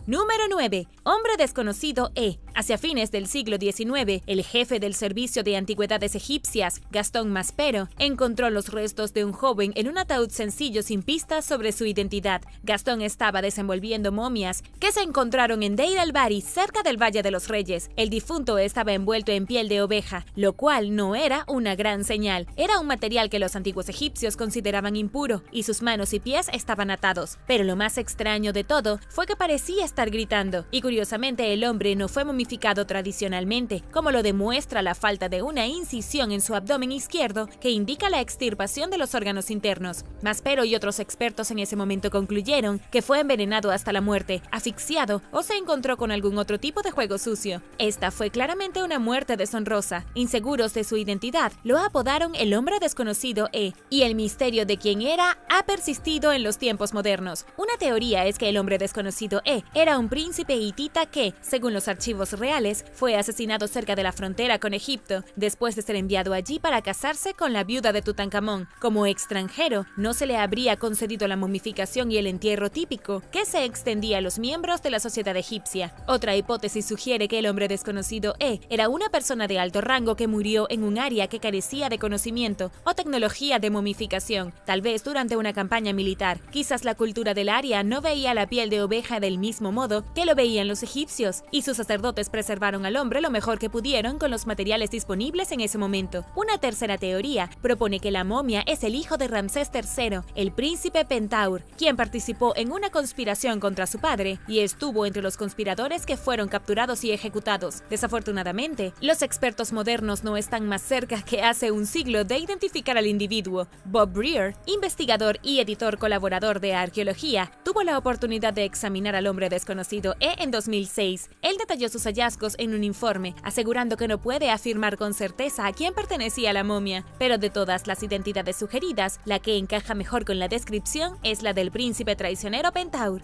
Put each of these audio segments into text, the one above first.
Número 9. Hombre desconocido E. Hacia fines del siglo XIX, el jefe del Servicio de Antigüedades Egipcias, Gastón Maspero, encontró los restos de un joven en un ataúd sencillo sin pistas sobre su identidad. Gastón estaba desenvolviendo momias que se encontraron en Deir el-Bahri, cerca del Valle de los Reyes. El difunto estaba envuelto en piel de oveja, lo cual no era una gran señal. Era un material que los antiguos egipcios consideraban impuro, y sus manos y pies estaban atados. Pero lo más extraño de todo fue que parecía estar gritando, y curiosamente el hombre no fue momificado tradicionalmente, como lo demuestra la falta de una incisión en su abdomen izquierdo que indica la extirpación de los órganos internos. Maspero y otros expertos en ese momento concluyeron que fue envenenado hasta la muerte, asfixiado o se encontró con algún otro tipo de juego sucio. Esta fue claramente una muerte deshonrosa. Inseguros de su identidad, lo apodaron el hombre desconocido E, y el misterio de quién era ha persistido en los tiempos modernos. Una teoría es que el hombre desconocido E era un príncipe hitita que, según los archivos reales, fue asesinado cerca de la frontera con Egipto, después de ser enviado allí para casarse con la viuda de Tutankamón. Como extranjero, no se le habría concedido la momificación y el entierro típico, que se extendía a los miembros de la sociedad egipcia. Otra hipótesis sugiere que el hombre desconocido E era una persona de alto rango que murió en un área que carecía de conocimiento o tecnología de momificación, tal vez durante una campaña militar. Quizás la cultura del área no veía la piel de oveja del mismo modo que lo veían los egipcios, y sus sacerdotes preservaron al hombre lo mejor que pudieron con los materiales disponibles en ese momento. Una tercera teoría propone que la momia es el hijo de Ramsés III, el príncipe Pentaur, quien participó en una conspiración contra su padre y estuvo entre los conspiradores que fueron capturados y ejecutados. Desafortunadamente, los expertos modernos no están más cerca que hace un siglo de identificar al individuo. Bob Breer, investigador y editor colaborador de arqueología, tuvo la oportunidad de examinar al hombre desconocido E en 2006. Él detalló sus hallazgos en un informe, asegurando que no puede afirmar con certeza a quién pertenecía la momia, pero de todas las identidades sugeridas, la que encaja mejor con la descripción es la del príncipe traicionero Pentaur.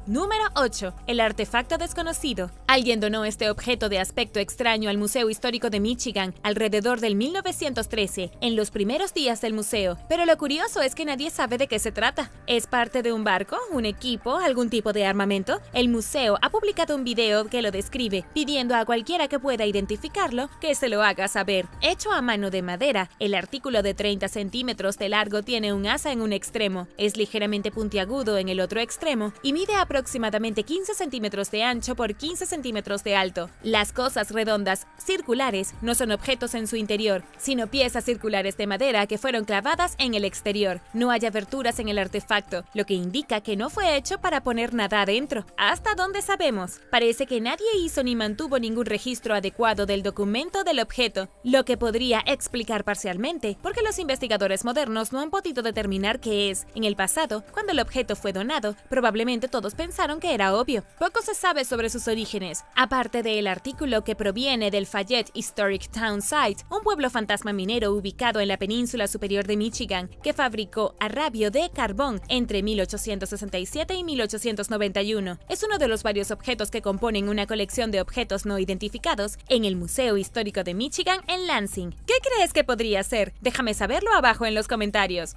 Número 8. El artefacto desconocido. Alguien donó este objeto de aspecto extraño al Museo Histórico de Michigan alrededor del 1913, en los primeros días del museo, pero lo curioso es que nadie sabe de qué se trata. ¿Es parte de un barco, un equipo, algún tipo de armamento? El museo ha publicado un video que lo describe, pidiendo a cualquiera que pueda identificarlo que se lo haga saber. Hecho a mano de madera, el artículo de 30 centímetros de largo tiene un asa en un extremo, es ligeramente puntiagudo en el otro extremo y mide aproximadamente 15 centímetros de ancho por 15 centímetros de alto. Las cosas redondas, circulares, no son objetos en su interior, sino piezas circulares de madera que fueron clavadas en el exterior. No hay aberturas en el artefacto, lo que indica que no fue hecho para poner nada adentro. Hasta donde sabemos, parece que nadie hizo ni mantuvo ningún registro adecuado del documento del objeto, lo que podría explicar parcialmente porque los investigadores modernos no han podido determinar qué es. En el pasado, cuando el objeto fue donado, probablemente todos pensaron que era obvio. Poco se sabe sobre sus orígenes, aparte del artículo que proviene del Fayette Historic Town Site, un pueblo fantasma minero ubicado en la península superior de Michigan, que fabricó arrabio de carbón entre 1867 y 1891. Es uno de los varios objetos que componen una colección de objetos no identificados en el Museo Histórico de Michigan en Lansing. ¿Qué crees que podría ser? Déjame saberlo abajo en los comentarios.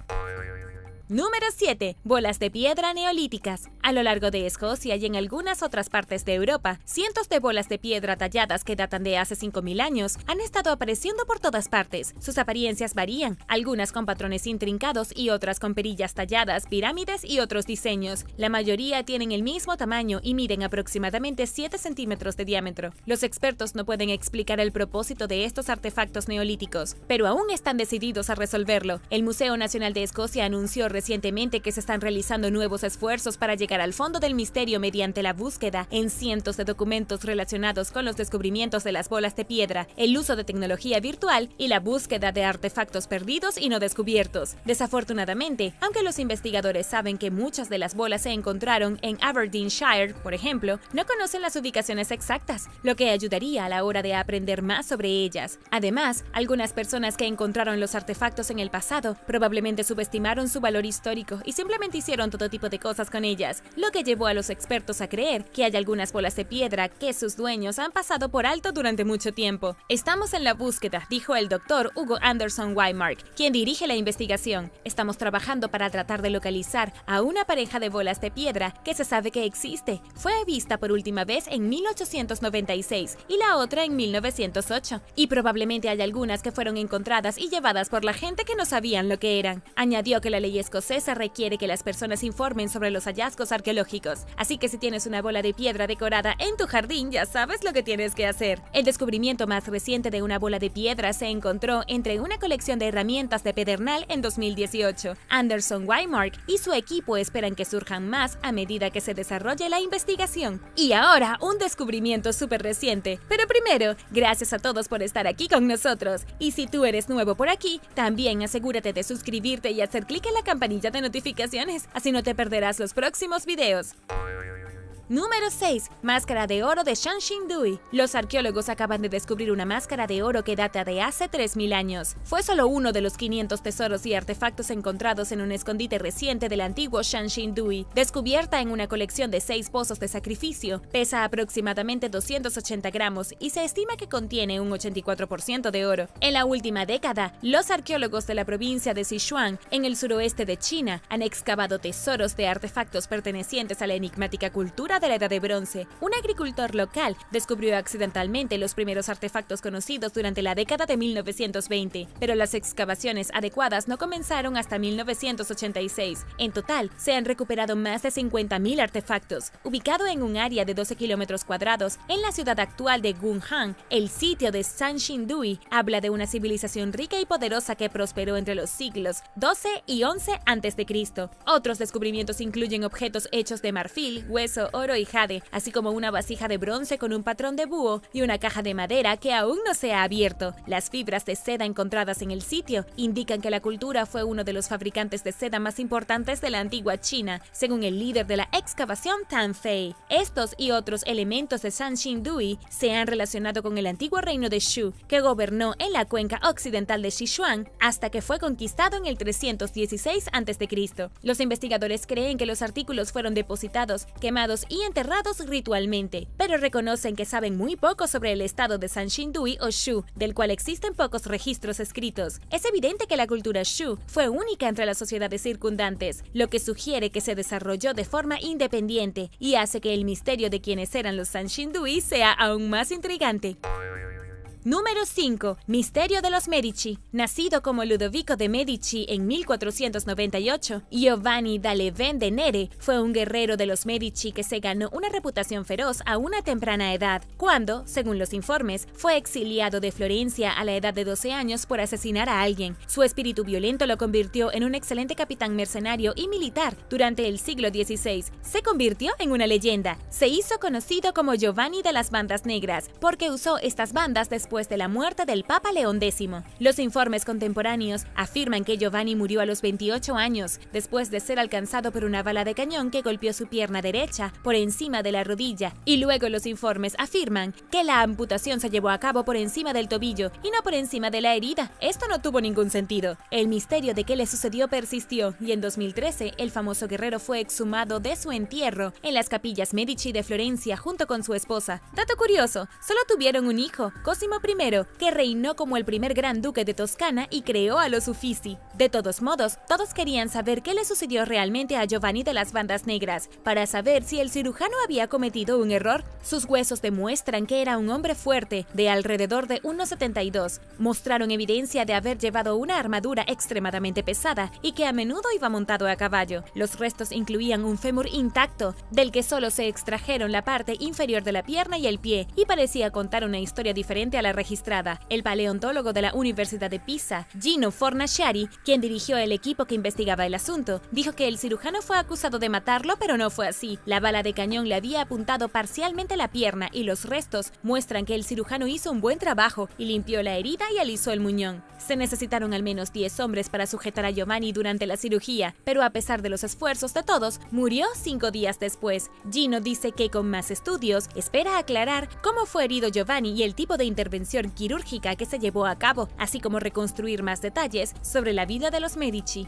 Número 7. Bolas de piedra neolíticas. A lo largo de Escocia y en algunas otras partes de Europa, cientos de bolas de piedra talladas que datan de hace 5000 años han estado apareciendo por todas partes. Sus apariencias varían, algunas con patrones intrincados y otras con perillas talladas, pirámides y otros diseños. La mayoría tienen el mismo tamaño y miden aproximadamente 7 centímetros de diámetro. Los expertos no pueden explicar el propósito de estos artefactos neolíticos, pero aún están decididos a resolverlo. El Museo Nacional de Escocia anunció recientemente que se están realizando nuevos esfuerzos para llegar al fondo del misterio mediante la búsqueda en cientos de documentos relacionados con los descubrimientos de las bolas de piedra, el uso de tecnología virtual y la búsqueda de artefactos perdidos y no descubiertos. Desafortunadamente, aunque los investigadores saben que muchas de las bolas se encontraron en Aberdeenshire, por ejemplo, no conocen las ubicaciones exactas, lo que ayudaría a la hora de aprender más sobre ellas. Además, algunas personas que encontraron los artefactos en el pasado probablemente subestimaron su valor valor histórico y simplemente hicieron todo tipo de cosas con ellas, lo que llevó a los expertos a creer que hay algunas bolas de piedra que sus dueños han pasado por alto durante mucho tiempo. Estamos en la búsqueda, dijo el doctor Hugo Anderson Waymark, quien dirige la investigación. Estamos trabajando para tratar de localizar a una pareja de bolas de piedra que se sabe que existe. Fue vista por última vez en 1896 y la otra en 1908, y probablemente hay algunas que fueron encontradas y llevadas por la gente que no sabían lo que eran. Añadió que la ley escocesa requiere que las personas informen sobre los hallazgos arqueológicos, así que si tienes una bola de piedra decorada en tu jardín, ya sabes lo que tienes que hacer. El descubrimiento más reciente de una bola de piedra se encontró entre una colección de herramientas de pedernal en 2018. Anderson Waymark y su equipo esperan que surjan más a medida que se desarrolle la investigación. Y ahora, un descubrimiento súper reciente. Pero primero, gracias a todos por estar aquí con nosotros. Y si tú eres nuevo por aquí, también asegúrate de suscribirte y hacer clic en la campanilla de notificaciones, así no te perderás los próximos videos. Número 6. Máscara de oro de Shanshin Dui. Los arqueólogos acaban de descubrir una máscara de oro que data de hace 3000 años. Fue solo uno de los 500 tesoros y artefactos encontrados en un escondite reciente del antiguo Shanshin Dui. Descubierta en una colección de 6 pozos de sacrificio, pesa aproximadamente 280 gramos y se estima que contiene un 84% de oro. En la última década, los arqueólogos de la provincia de Sichuan, en el suroeste de China, han excavado tesoros de artefactos pertenecientes a la enigmática cultura de la Edad de Bronce. Un agricultor local descubrió accidentalmente los primeros artefactos conocidos durante la década de 1920, pero las excavaciones adecuadas no comenzaron hasta 1986. En total, se han recuperado más de 50.000 artefactos. Ubicado en un área de 12 kilómetros cuadrados, en la ciudad actual de Gunhan, el sitio de Shanshin Dui habla de una civilización rica y poderosa que prosperó entre los siglos XII y XI a.C. Otros descubrimientos incluyen objetos hechos de marfil, hueso, oro y jade, así como una vasija de bronce con un patrón de búho y una caja de madera que aún no se ha abierto. Las fibras de seda encontradas en el sitio indican que la cultura fue uno de los fabricantes de seda más importantes de la antigua China, según el líder de la excavación Tan Fei. Estos y otros elementos de Shanshin Dui se han relacionado con el antiguo reino de Shu, que gobernó en la cuenca occidental de Sichuan hasta que fue conquistado en el 316 a.C. Los investigadores creen que los artículos fueron depositados, quemados y enterrados ritualmente, pero reconocen que saben muy poco sobre el estado de Shanshin Dui o Shu, del cual existen pocos registros escritos. Es evidente que la cultura Shu fue única entre las sociedades circundantes, lo que sugiere que se desarrolló de forma independiente y hace que el misterio de quiénes eran los Shanshin Dui sea aún más intrigante. Número 5. Misterio de los Medici. Nacido como Ludovico de Medici en 1498, Giovanni da Vendonere fue un guerrero de los Medici que se ganó una reputación feroz a una temprana edad, cuando, según los informes, fue exiliado de Florencia a la edad de 12 años por asesinar a alguien. Su espíritu violento lo convirtió en un excelente capitán mercenario y militar durante el siglo XVI. Se convirtió en una leyenda. Se hizo conocido como Giovanni de las Bandas Negras porque usó estas bandas después de la muerte del Papa León X. Los informes contemporáneos afirman que Giovanni murió a los 28 años, después de ser alcanzado por una bala de cañón que golpeó su pierna derecha por encima de la rodilla, y luego los informes afirman que la amputación se llevó a cabo por encima del tobillo y no por encima de la herida. Esto no tuvo ningún sentido. El misterio de qué le sucedió persistió, y en 2013 el famoso guerrero fue exhumado de su entierro en las capillas Medici de Florencia junto con su esposa. Dato curioso, solo tuvieron un hijo, Cosimo I, que reinó como el primer gran duque de Toscana y creó a los Uffizi. De todos modos, todos querían saber qué le sucedió realmente a Giovanni de las Bandas Negras, para saber si el cirujano había cometido un error. Sus huesos demuestran que era un hombre fuerte, de alrededor de 1,72. Mostraron evidencia de haber llevado una armadura extremadamente pesada y que a menudo iba montado a caballo. Los restos incluían un fémur intacto, del que solo se extrajeron la parte inferior de la pierna y el pie, y parecía contar una historia diferente a la registrada. El paleontólogo de la Universidad de Pisa, Gino Fornaciari, quien dirigió el equipo que investigaba el asunto, dijo que el cirujano fue acusado de matarlo, pero no fue así. La bala de cañón le había apuntado parcialmente la pierna y los restos muestran que el cirujano hizo un buen trabajo y limpió la herida y alisó el muñón. Se necesitaron al menos 10 hombres para sujetar a Giovanni durante la cirugía, pero a pesar de los esfuerzos de todos, murió 5 días después. Gino dice que con más estudios espera aclarar cómo fue herido Giovanni y el tipo de intervención quirúrgica que se llevó a cabo, así como reconstruir más detalles sobre la vida de los Medici.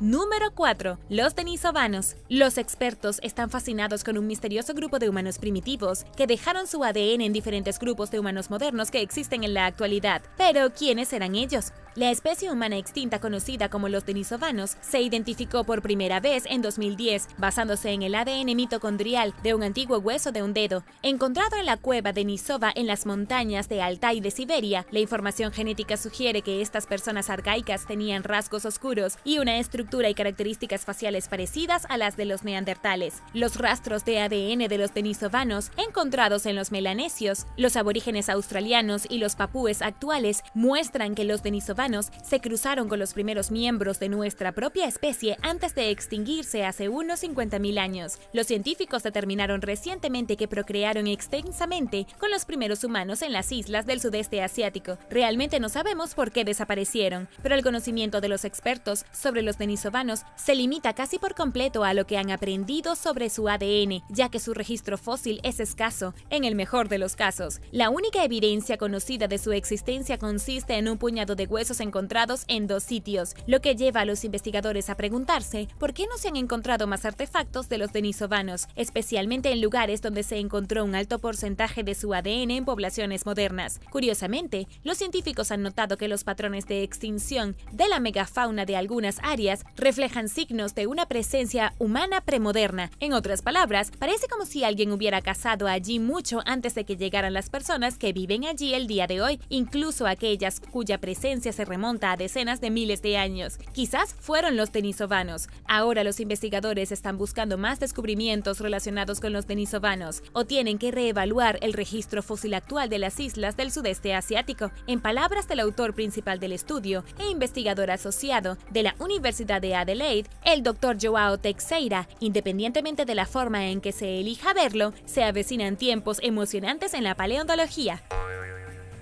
Número 4. Los denisovanos. Los expertos están fascinados con un misterioso grupo de humanos primitivos que dejaron su ADN en diferentes grupos de humanos modernos que existen en la actualidad. Pero, ¿quiénes eran ellos? La especie humana extinta conocida como los denisovanos se identificó por primera vez en 2010 basándose en el ADN mitocondrial de un antiguo hueso de un dedo. Encontrado en la cueva Denisova en las montañas de Altai de Siberia, la información genética sugiere que estas personas arcaicas tenían rasgos oscuros y una estructura y características faciales parecidas a las de los neandertales. Los rastros de ADN de los denisovanos encontrados en los melanesios, los aborígenes australianos y los papúes actuales muestran que los denisovanos se cruzaron con los primeros miembros de nuestra propia especie antes de extinguirse hace unos 50.000 años. Los científicos determinaron recientemente que procrearon extensamente con los primeros humanos en las islas del sudeste asiático. Realmente no sabemos por qué desaparecieron, pero el conocimiento de los expertos sobre los denisovanos se limita casi por completo a lo que han aprendido sobre su ADN, ya que su registro fósil es escaso, en el mejor de los casos. La única evidencia conocida de su existencia consiste en un puñado de huesos encontrados en 2 sitios, lo que lleva a los investigadores a preguntarse por qué no se han encontrado más artefactos de los denisovanos, especialmente en lugares donde se encontró un alto porcentaje de su ADN en poblaciones modernas. Curiosamente, los científicos han notado que los patrones de extinción de la megafauna de algunas áreas reflejan signos de una presencia humana premoderna. En otras palabras, parece como si alguien hubiera cazado allí mucho antes de que llegaran las personas que viven allí el día de hoy, incluso aquellas cuya presencia se remonta a decenas de miles de años. Quizás fueron los denisovanos. Ahora los investigadores están buscando más descubrimientos relacionados con los denisovanos o tienen que reevaluar el registro fósil actual de las islas del sudeste asiático. En palabras del autor principal del estudio e investigador asociado de la Universidad de Adelaide, el Dr. Joao Teixeira, independientemente de la forma en que se elija verlo, se avecinan tiempos emocionantes en la paleontología.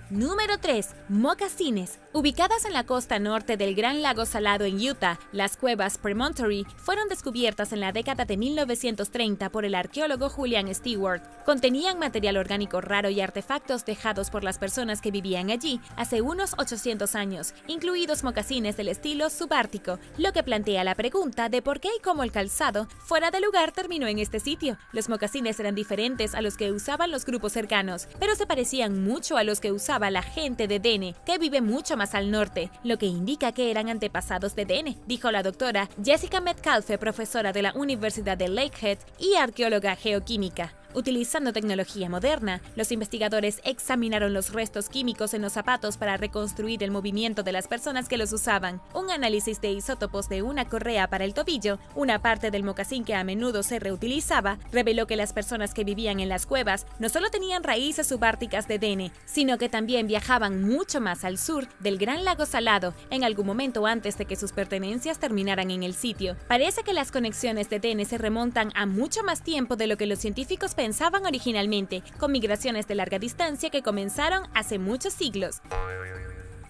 Número 3. Mocasines. Ubicadas en la costa norte del Gran Lago Salado en Utah, las cuevas Promontory fueron descubiertas en la década de 1930 por el arqueólogo Julian Stewart. Contenían material orgánico raro y artefactos dejados por las personas que vivían allí hace unos 800 años, incluidos mocasines del estilo subártico, lo que plantea la pregunta de por qué y cómo el calzado fuera de lugar terminó en este sitio. Los mocasines eran diferentes a los que usaban los grupos cercanos, pero se parecían mucho a los que usaba la gente de Dene, que vive mucho más al norte, lo que indica que eran antepasados de Dene, dijo la doctora Jessica Metcalfe, profesora de la Universidad de Lakehead y arqueóloga geoquímica. Utilizando tecnología moderna, los investigadores examinaron los restos químicos en los zapatos para reconstruir el movimiento de las personas que los usaban. Un análisis de isótopos de una correa para el tobillo, una parte del mocasín que a menudo se reutilizaba, reveló que las personas que vivían en las cuevas no solo tenían raíces subárticas de Dene, sino que también viajaban mucho más al sur del Gran Lago Salado, en algún momento antes de que sus pertenencias terminaran en el sitio. Parece que las conexiones de Dene se remontan a mucho más tiempo de lo que los científicos pensaban originalmente, con migraciones de larga distancia que comenzaron hace muchos siglos.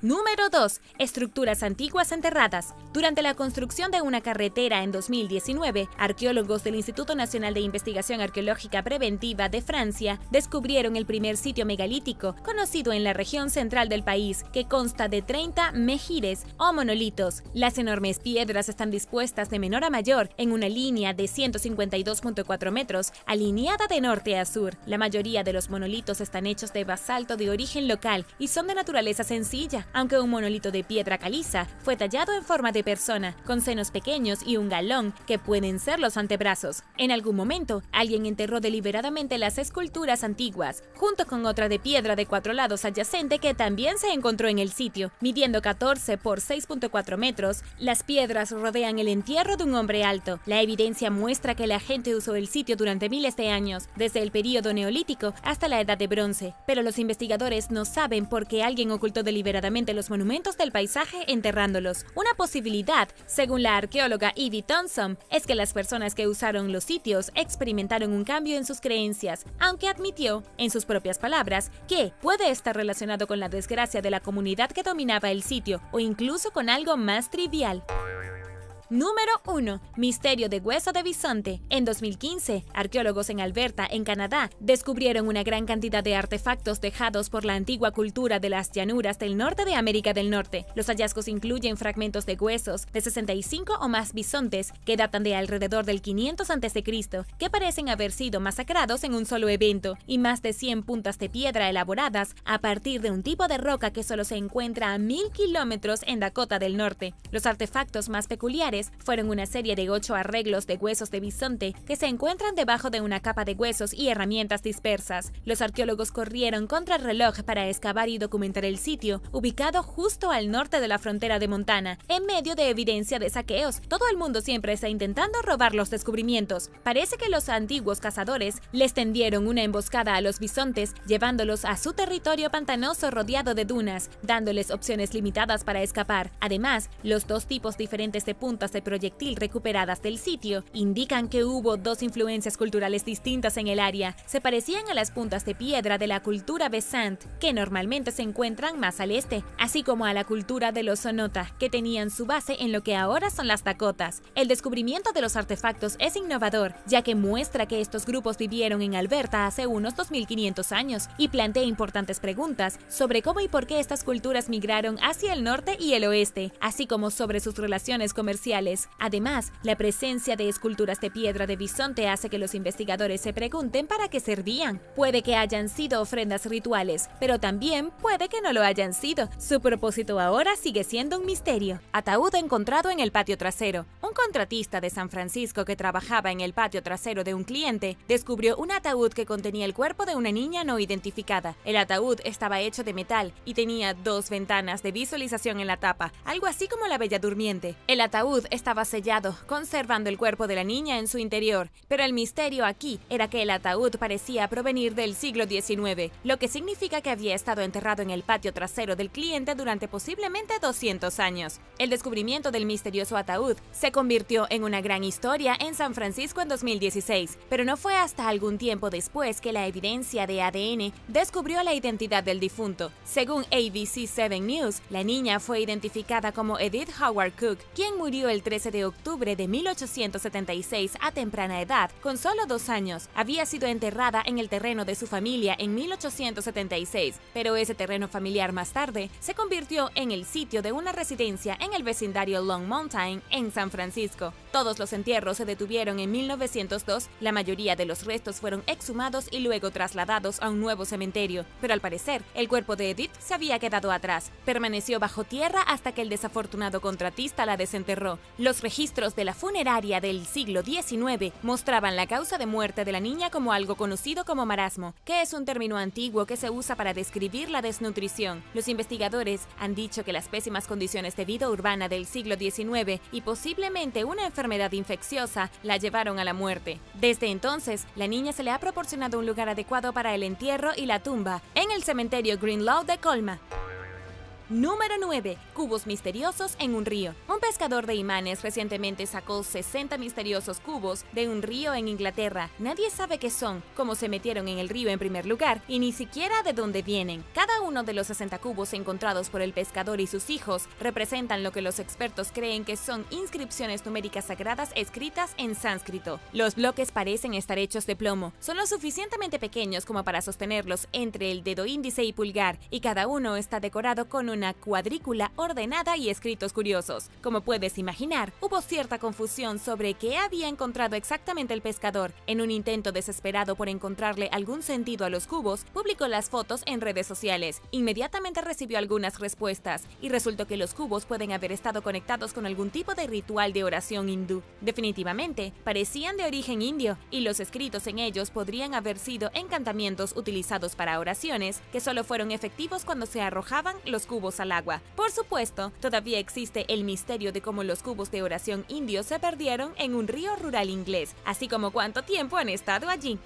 Número 2. Estructuras antiguas enterradas. Durante la construcción de una carretera en 2019, arqueólogos del Instituto Nacional de Investigación Arqueológica Preventiva de Francia descubrieron el primer sitio megalítico conocido en la región central del país, que consta de 30 menhires o monolitos. Las enormes piedras están dispuestas de menor a mayor en una línea de 152.4 metros, alineada de norte a sur. La mayoría de los monolitos están hechos de basalto de origen local y son de naturaleza sencilla, aunque un monolito de piedra caliza fue tallado en forma de persona, con senos pequeños y un galón, que pueden ser los antebrazos. En algún momento, alguien enterró deliberadamente las esculturas antiguas, junto con otra de piedra de 4 lados adyacente que también se encontró en el sitio. Midiendo 14 por 6.4 metros, las piedras rodean el entierro de un hombre alto. La evidencia muestra que la gente usó el sitio durante miles de años, desde el período neolítico hasta la edad de bronce, pero los investigadores no saben por qué alguien ocultó deliberadamente los monumentos del paisaje enterrándolos. Una posibilidad, según la arqueóloga Evie Thompson, es que las personas que usaron los sitios experimentaron un cambio en sus creencias, aunque admitió, en sus propias palabras, que puede estar relacionado con la desgracia de la comunidad que dominaba el sitio o incluso con algo más trivial. Número 1. Misterio de hueso de bisonte. En 2015, arqueólogos en Alberta, en Canadá, descubrieron una gran cantidad de artefactos dejados por la antigua cultura de las llanuras del norte de América del Norte. Los hallazgos incluyen fragmentos de huesos de 65 o más bisontes que datan de alrededor del 500 a.C., que parecen haber sido masacrados en un solo evento, y más de 100 puntas de piedra elaboradas a partir de un tipo de roca que solo se encuentra a 1000 kilómetros en Dakota del Norte. Los artefactos más peculiares fueron una serie de 8 arreglos de huesos de bisonte que se encuentran debajo de una capa de huesos y herramientas dispersas. Los arqueólogos corrieron contra el reloj para excavar y documentar el sitio, ubicado justo al norte de la frontera de Montana, en medio de evidencia de saqueos. Todo el mundo siempre está intentando robar los descubrimientos. Parece que los antiguos cazadores les tendieron una emboscada a los bisontes, llevándolos a su territorio pantanoso rodeado de dunas, dándoles opciones limitadas para escapar. Además, los dos tipos diferentes de puntas de proyectil recuperadas del sitio indican que hubo dos influencias culturales distintas en el área. Se parecían a las puntas de piedra de la cultura Besant, que normalmente se encuentran más al este, así como a la cultura de los Sonota, que tenían su base en lo que ahora son las Dakotas. El descubrimiento de los artefactos es innovador, ya que muestra que estos grupos vivieron en Alberta hace unos 2500 años y plantea importantes preguntas sobre cómo y por qué estas culturas migraron hacia el norte y el oeste, así como sobre sus relaciones comerciales. Además, la presencia de esculturas de piedra de bisonte hace que los investigadores se pregunten para qué servían. Puede que hayan sido ofrendas rituales, pero también puede que no lo hayan sido. Su propósito ahora sigue siendo un misterio. Ataúd encontrado en el patio trasero. Un contratista de San Francisco que trabajaba en el patio trasero de un cliente descubrió un ataúd que contenía el cuerpo de una niña no identificada. El ataúd estaba hecho de metal y tenía 2 ventanas de visualización en la tapa, algo así como la Bella Durmiente. El ataúd estaba sellado, conservando el cuerpo de la niña en su interior, pero el misterio aquí era que el ataúd parecía provenir del siglo XIX, lo que significa que había estado enterrado en el patio trasero del cliente durante posiblemente 200 años. El descubrimiento del misterioso ataúd se convirtió en una gran historia en San Francisco en 2016, pero no fue hasta algún tiempo después que la evidencia de ADN descubrió la identidad del difunto. Según ABC 7 News, la niña fue identificada como Edith Howard Cook, quien murió el 13 de octubre de 1876 a temprana edad, con solo 2 años. Había sido enterrada en el terreno de su familia en 1876, pero ese terreno familiar más tarde se convirtió en el sitio de una residencia en el vecindario Long Mountain, en San Francisco. Todos los entierros se detuvieron en 1902, la mayoría de los restos fueron exhumados y luego trasladados a un nuevo cementerio, pero al parecer, el cuerpo de Edith se había quedado atrás. Permaneció bajo tierra hasta que el desafortunado contratista la desenterró. Los registros de la funeraria del siglo XIX mostraban la causa de muerte de la niña como algo conocido como marasmo, que es un término antiguo que se usa para describir la desnutrición. Los investigadores han dicho que las pésimas condiciones de vida urbana del siglo XIX y posiblemente una enfermedad infecciosa la llevaron a la muerte. Desde entonces, la niña se le ha proporcionado un lugar adecuado para el entierro y la tumba en el cementerio Greenlaw de Colma. Número 9. Cubos misteriosos en un río. Un pescador de imanes recientemente sacó 60 misteriosos cubos de un río en Inglaterra. Nadie sabe qué son, cómo se metieron en el río en primer lugar y ni siquiera de dónde vienen. Cada uno de los 60 cubos encontrados por el pescador y sus hijos representan lo que los expertos creen que son inscripciones numéricas sagradas escritas en sánscrito. Los bloques parecen estar hechos de plomo. Son lo suficientemente pequeños como para sostenerlos entre el dedo índice y pulgar, y cada uno está decorado con una cuadrícula ordenada y escritos curiosos. Como puedes imaginar, hubo cierta confusión sobre qué había encontrado exactamente el pescador. En un intento desesperado por encontrarle algún sentido a los cubos, publicó las fotos en redes sociales. Inmediatamente recibió algunas respuestas, y resultó que los cubos pueden haber estado conectados con algún tipo de ritual de oración hindú. Definitivamente, parecían de origen indio, y los escritos en ellos podrían haber sido encantamientos utilizados para oraciones que solo fueron efectivos cuando se arrojaban los cubos al agua. Por supuesto, todavía existe el misterio de cómo los cubos de oración indios se perdieron en un río rural inglés, así como cuánto tiempo han estado allí.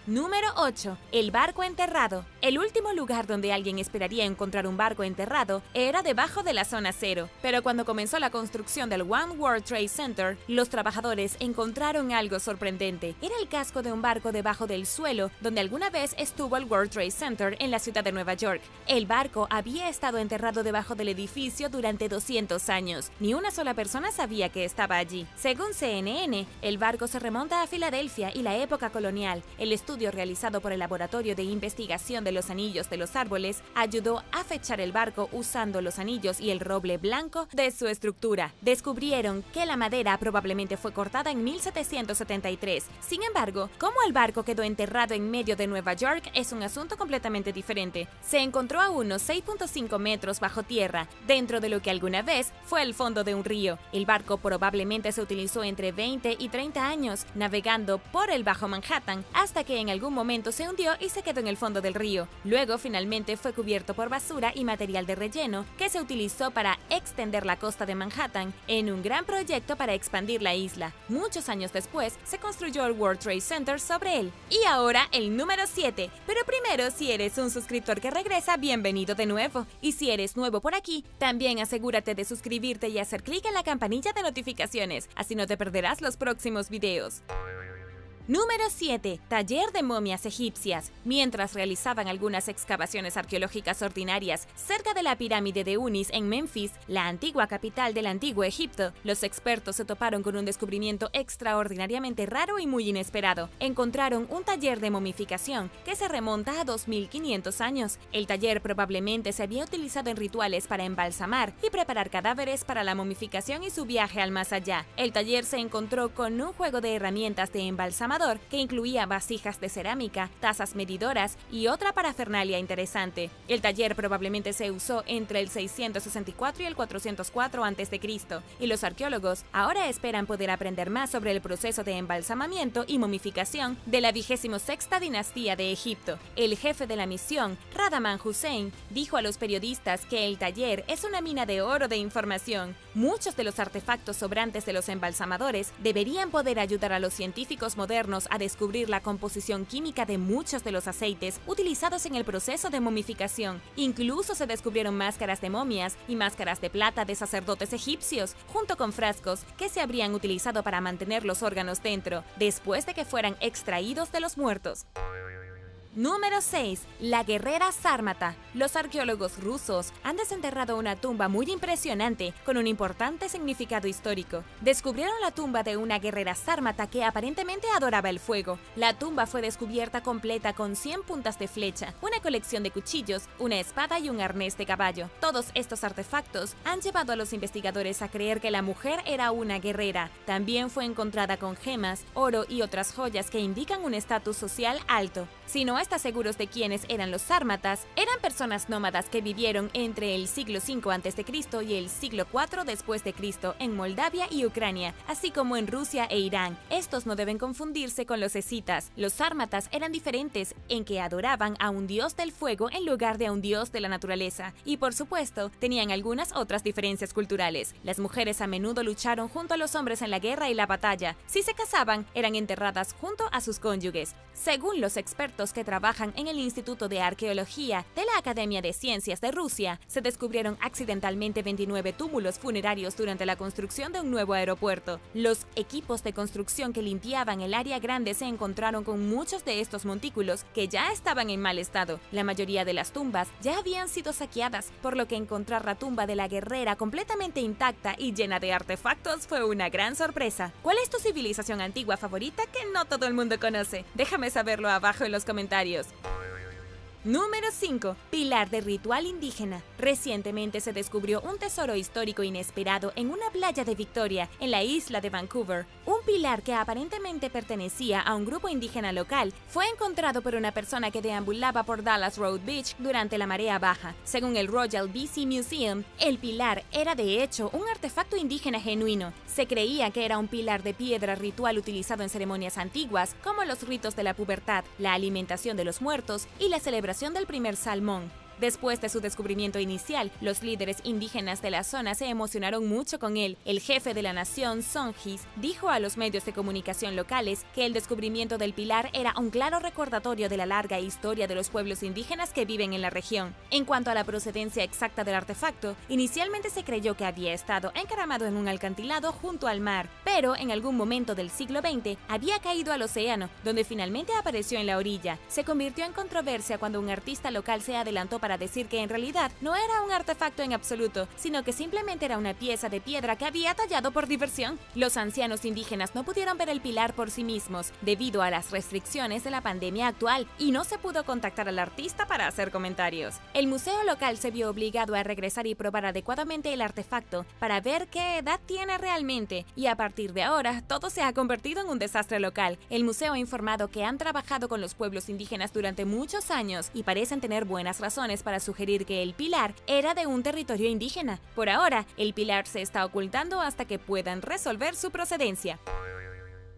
Número 8. El barco enterrado. El último lugar donde alguien esperaría encontrar un barco enterrado era debajo de la zona cero, pero cuando comenzó la construcción del One World Trade Center, los trabajadores encontraron algo sorprendente. Era el casco de un barco debajo del suelo donde alguna vez estuvo el World Trade Center en la ciudad de Nueva York. El barco había estado enterrado debajo del edificio durante 200 años. Ni una sola persona sabía que estaba allí. Según CNN, el barco se remonta a Filadelfia y la época colonial. El estudio realizado por el Laboratorio de Investigación de los Anillos de los Árboles ayudó a fechar el barco usando los anillos y el roble blanco de su estructura. Descubrieron que la madera probablemente fue cortada en 1773. Sin embargo, cómo el barco quedó enterrado en medio de Nueva York es un asunto completamente diferente. Se encontró a unos 6.5 metros bajo tierra, dentro de lo que alguna vez fue el fondo de un río. El barco probablemente se utilizó entre 20 y 30 años, navegando por el Bajo Manhattan, hasta que en algún momento se hundió y se quedó en el fondo del río. Luego, finalmente, fue cubierto por basura y material de relleno que se utilizó para extender la costa de Manhattan en un gran proyecto para expandir la isla. Muchos años después, se construyó el World Trade Center sobre él. Y ahora, el número 7. Pero primero, si eres un suscriptor que regresa, bienvenido de nuevo. Y si eres nuevo por aquí, también asegúrate de suscribirte y hacer clic en la campanilla de notificaciones, así no te perderás los próximos videos. Número 7. Taller de momias egipcias. Mientras realizaban algunas excavaciones arqueológicas ordinarias cerca de la pirámide de Unis en Memphis, la antigua capital del antiguo Egipto, los expertos se toparon con un descubrimiento extraordinariamente raro y muy inesperado. Encontraron un taller de momificación que se remonta a 2500 años. El taller probablemente se había utilizado en rituales para embalsamar y preparar cadáveres para la momificación y su viaje al más allá. El taller se encontró con un juego de herramientas de embalsamador que incluía vasijas de cerámica, tazas medidoras y otra parafernalia interesante. El taller probablemente se usó entre el 664 y el 404 a.C., y los arqueólogos ahora esperan poder aprender más sobre el proceso de embalsamamiento y momificación de la 26ª dinastía de Egipto. El jefe de la misión, Radaman Hussein, dijo a los periodistas que el taller es una mina de oro de información. Muchos de los artefactos sobrantes de los embalsamadores deberían poder ayudar a los científicos modernos a descubrir la composición química de muchos de los aceites utilizados en el proceso de momificación. Incluso se descubrieron máscaras de momias y máscaras de plata de sacerdotes egipcios, junto con frascos que se habrían utilizado para mantener los órganos dentro, después de que fueran extraídos de los muertos. Número 6. La guerrera sármata. Los arqueólogos rusos han desenterrado una tumba muy impresionante con un importante significado histórico. Descubrieron la tumba de una guerrera sármata que aparentemente adoraba el fuego. La tumba fue descubierta completa con 100 puntas de flecha, una colección de cuchillos, una espada y un arnés de caballo. Todos estos artefactos han llevado a los investigadores a creer que la mujer era una guerrera. También fue encontrada con gemas, oro y otras joyas que indican un estatus social alto. Si no estás seguros de quiénes eran los sármatas, eran personas nómadas que vivieron entre el siglo V a.C. y el siglo IV después de Cristo en Moldavia y Ucrania, así como en Rusia e Irán. Estos no deben confundirse con los escitas. Los sármatas eran diferentes en que adoraban a un dios del fuego en lugar de a un dios de la naturaleza, y por supuesto, tenían algunas otras diferencias culturales. Las mujeres a menudo lucharon junto a los hombres en la guerra y la batalla. Si se casaban, eran enterradas junto a sus cónyuges. Según los expertos que trabajan en el Instituto de Arqueología de la Academia de Ciencias de Rusia, se descubrieron accidentalmente 29 túmulos funerarios durante la construcción de un nuevo aeropuerto. Los equipos de construcción que limpiaban el área grande se encontraron con muchos de estos montículos que ya estaban en mal estado. La mayoría de las tumbas ya habían sido saqueadas, por lo que encontrar la tumba de la guerrera completamente intacta y llena de artefactos fue una gran sorpresa. ¿Cuál es tu civilización antigua favorita que no todo el mundo conoce? Déjame saberlo abajo en los comentarios. Número 5. Pilar de ritual indígena. Recientemente se descubrió un tesoro histórico inesperado en una playa de Victoria, en la isla de Vancouver. Un pilar que aparentemente pertenecía a un grupo indígena local fue encontrado por una persona que deambulaba por Dallas Road Beach durante la marea baja. Según el Royal BC Museum, el pilar era de hecho un artefacto indígena genuino. Se creía que era un pilar de piedra ritual utilizado en ceremonias antiguas, como los ritos de la pubertad, la alimentación de los muertos y la celebración del primer salmón. Después de su descubrimiento inicial, los líderes indígenas de la zona se emocionaron mucho con él. El jefe de la nación, Songis, dijo a los medios de comunicación locales que el descubrimiento del pilar era un claro recordatorio de la larga historia de los pueblos indígenas que viven en la región. En cuanto a la procedencia exacta del artefacto, inicialmente se creyó que había estado encaramado en un acantilado junto al mar, pero en algún momento del siglo XX había caído al océano, donde finalmente apareció en la orilla. Se convirtió en controversia cuando un artista local se adelantó para decir que en realidad no era un artefacto en absoluto, sino que simplemente era una pieza de piedra que había tallado por diversión. Los ancianos indígenas no pudieron ver el pilar por sí mismos debido a las restricciones de la pandemia actual y no se pudo contactar al artista para hacer comentarios. El museo local se vio obligado a regresar y probar adecuadamente el artefacto para ver qué edad tiene realmente, y a partir de ahora todo se ha convertido en un desastre local. El museo ha informado que han trabajado con los pueblos indígenas durante muchos años y parecen tener buenas razones para sugerir que el pilar era de un territorio indígena. Por ahora, el pilar se está ocultando hasta que puedan resolver su procedencia.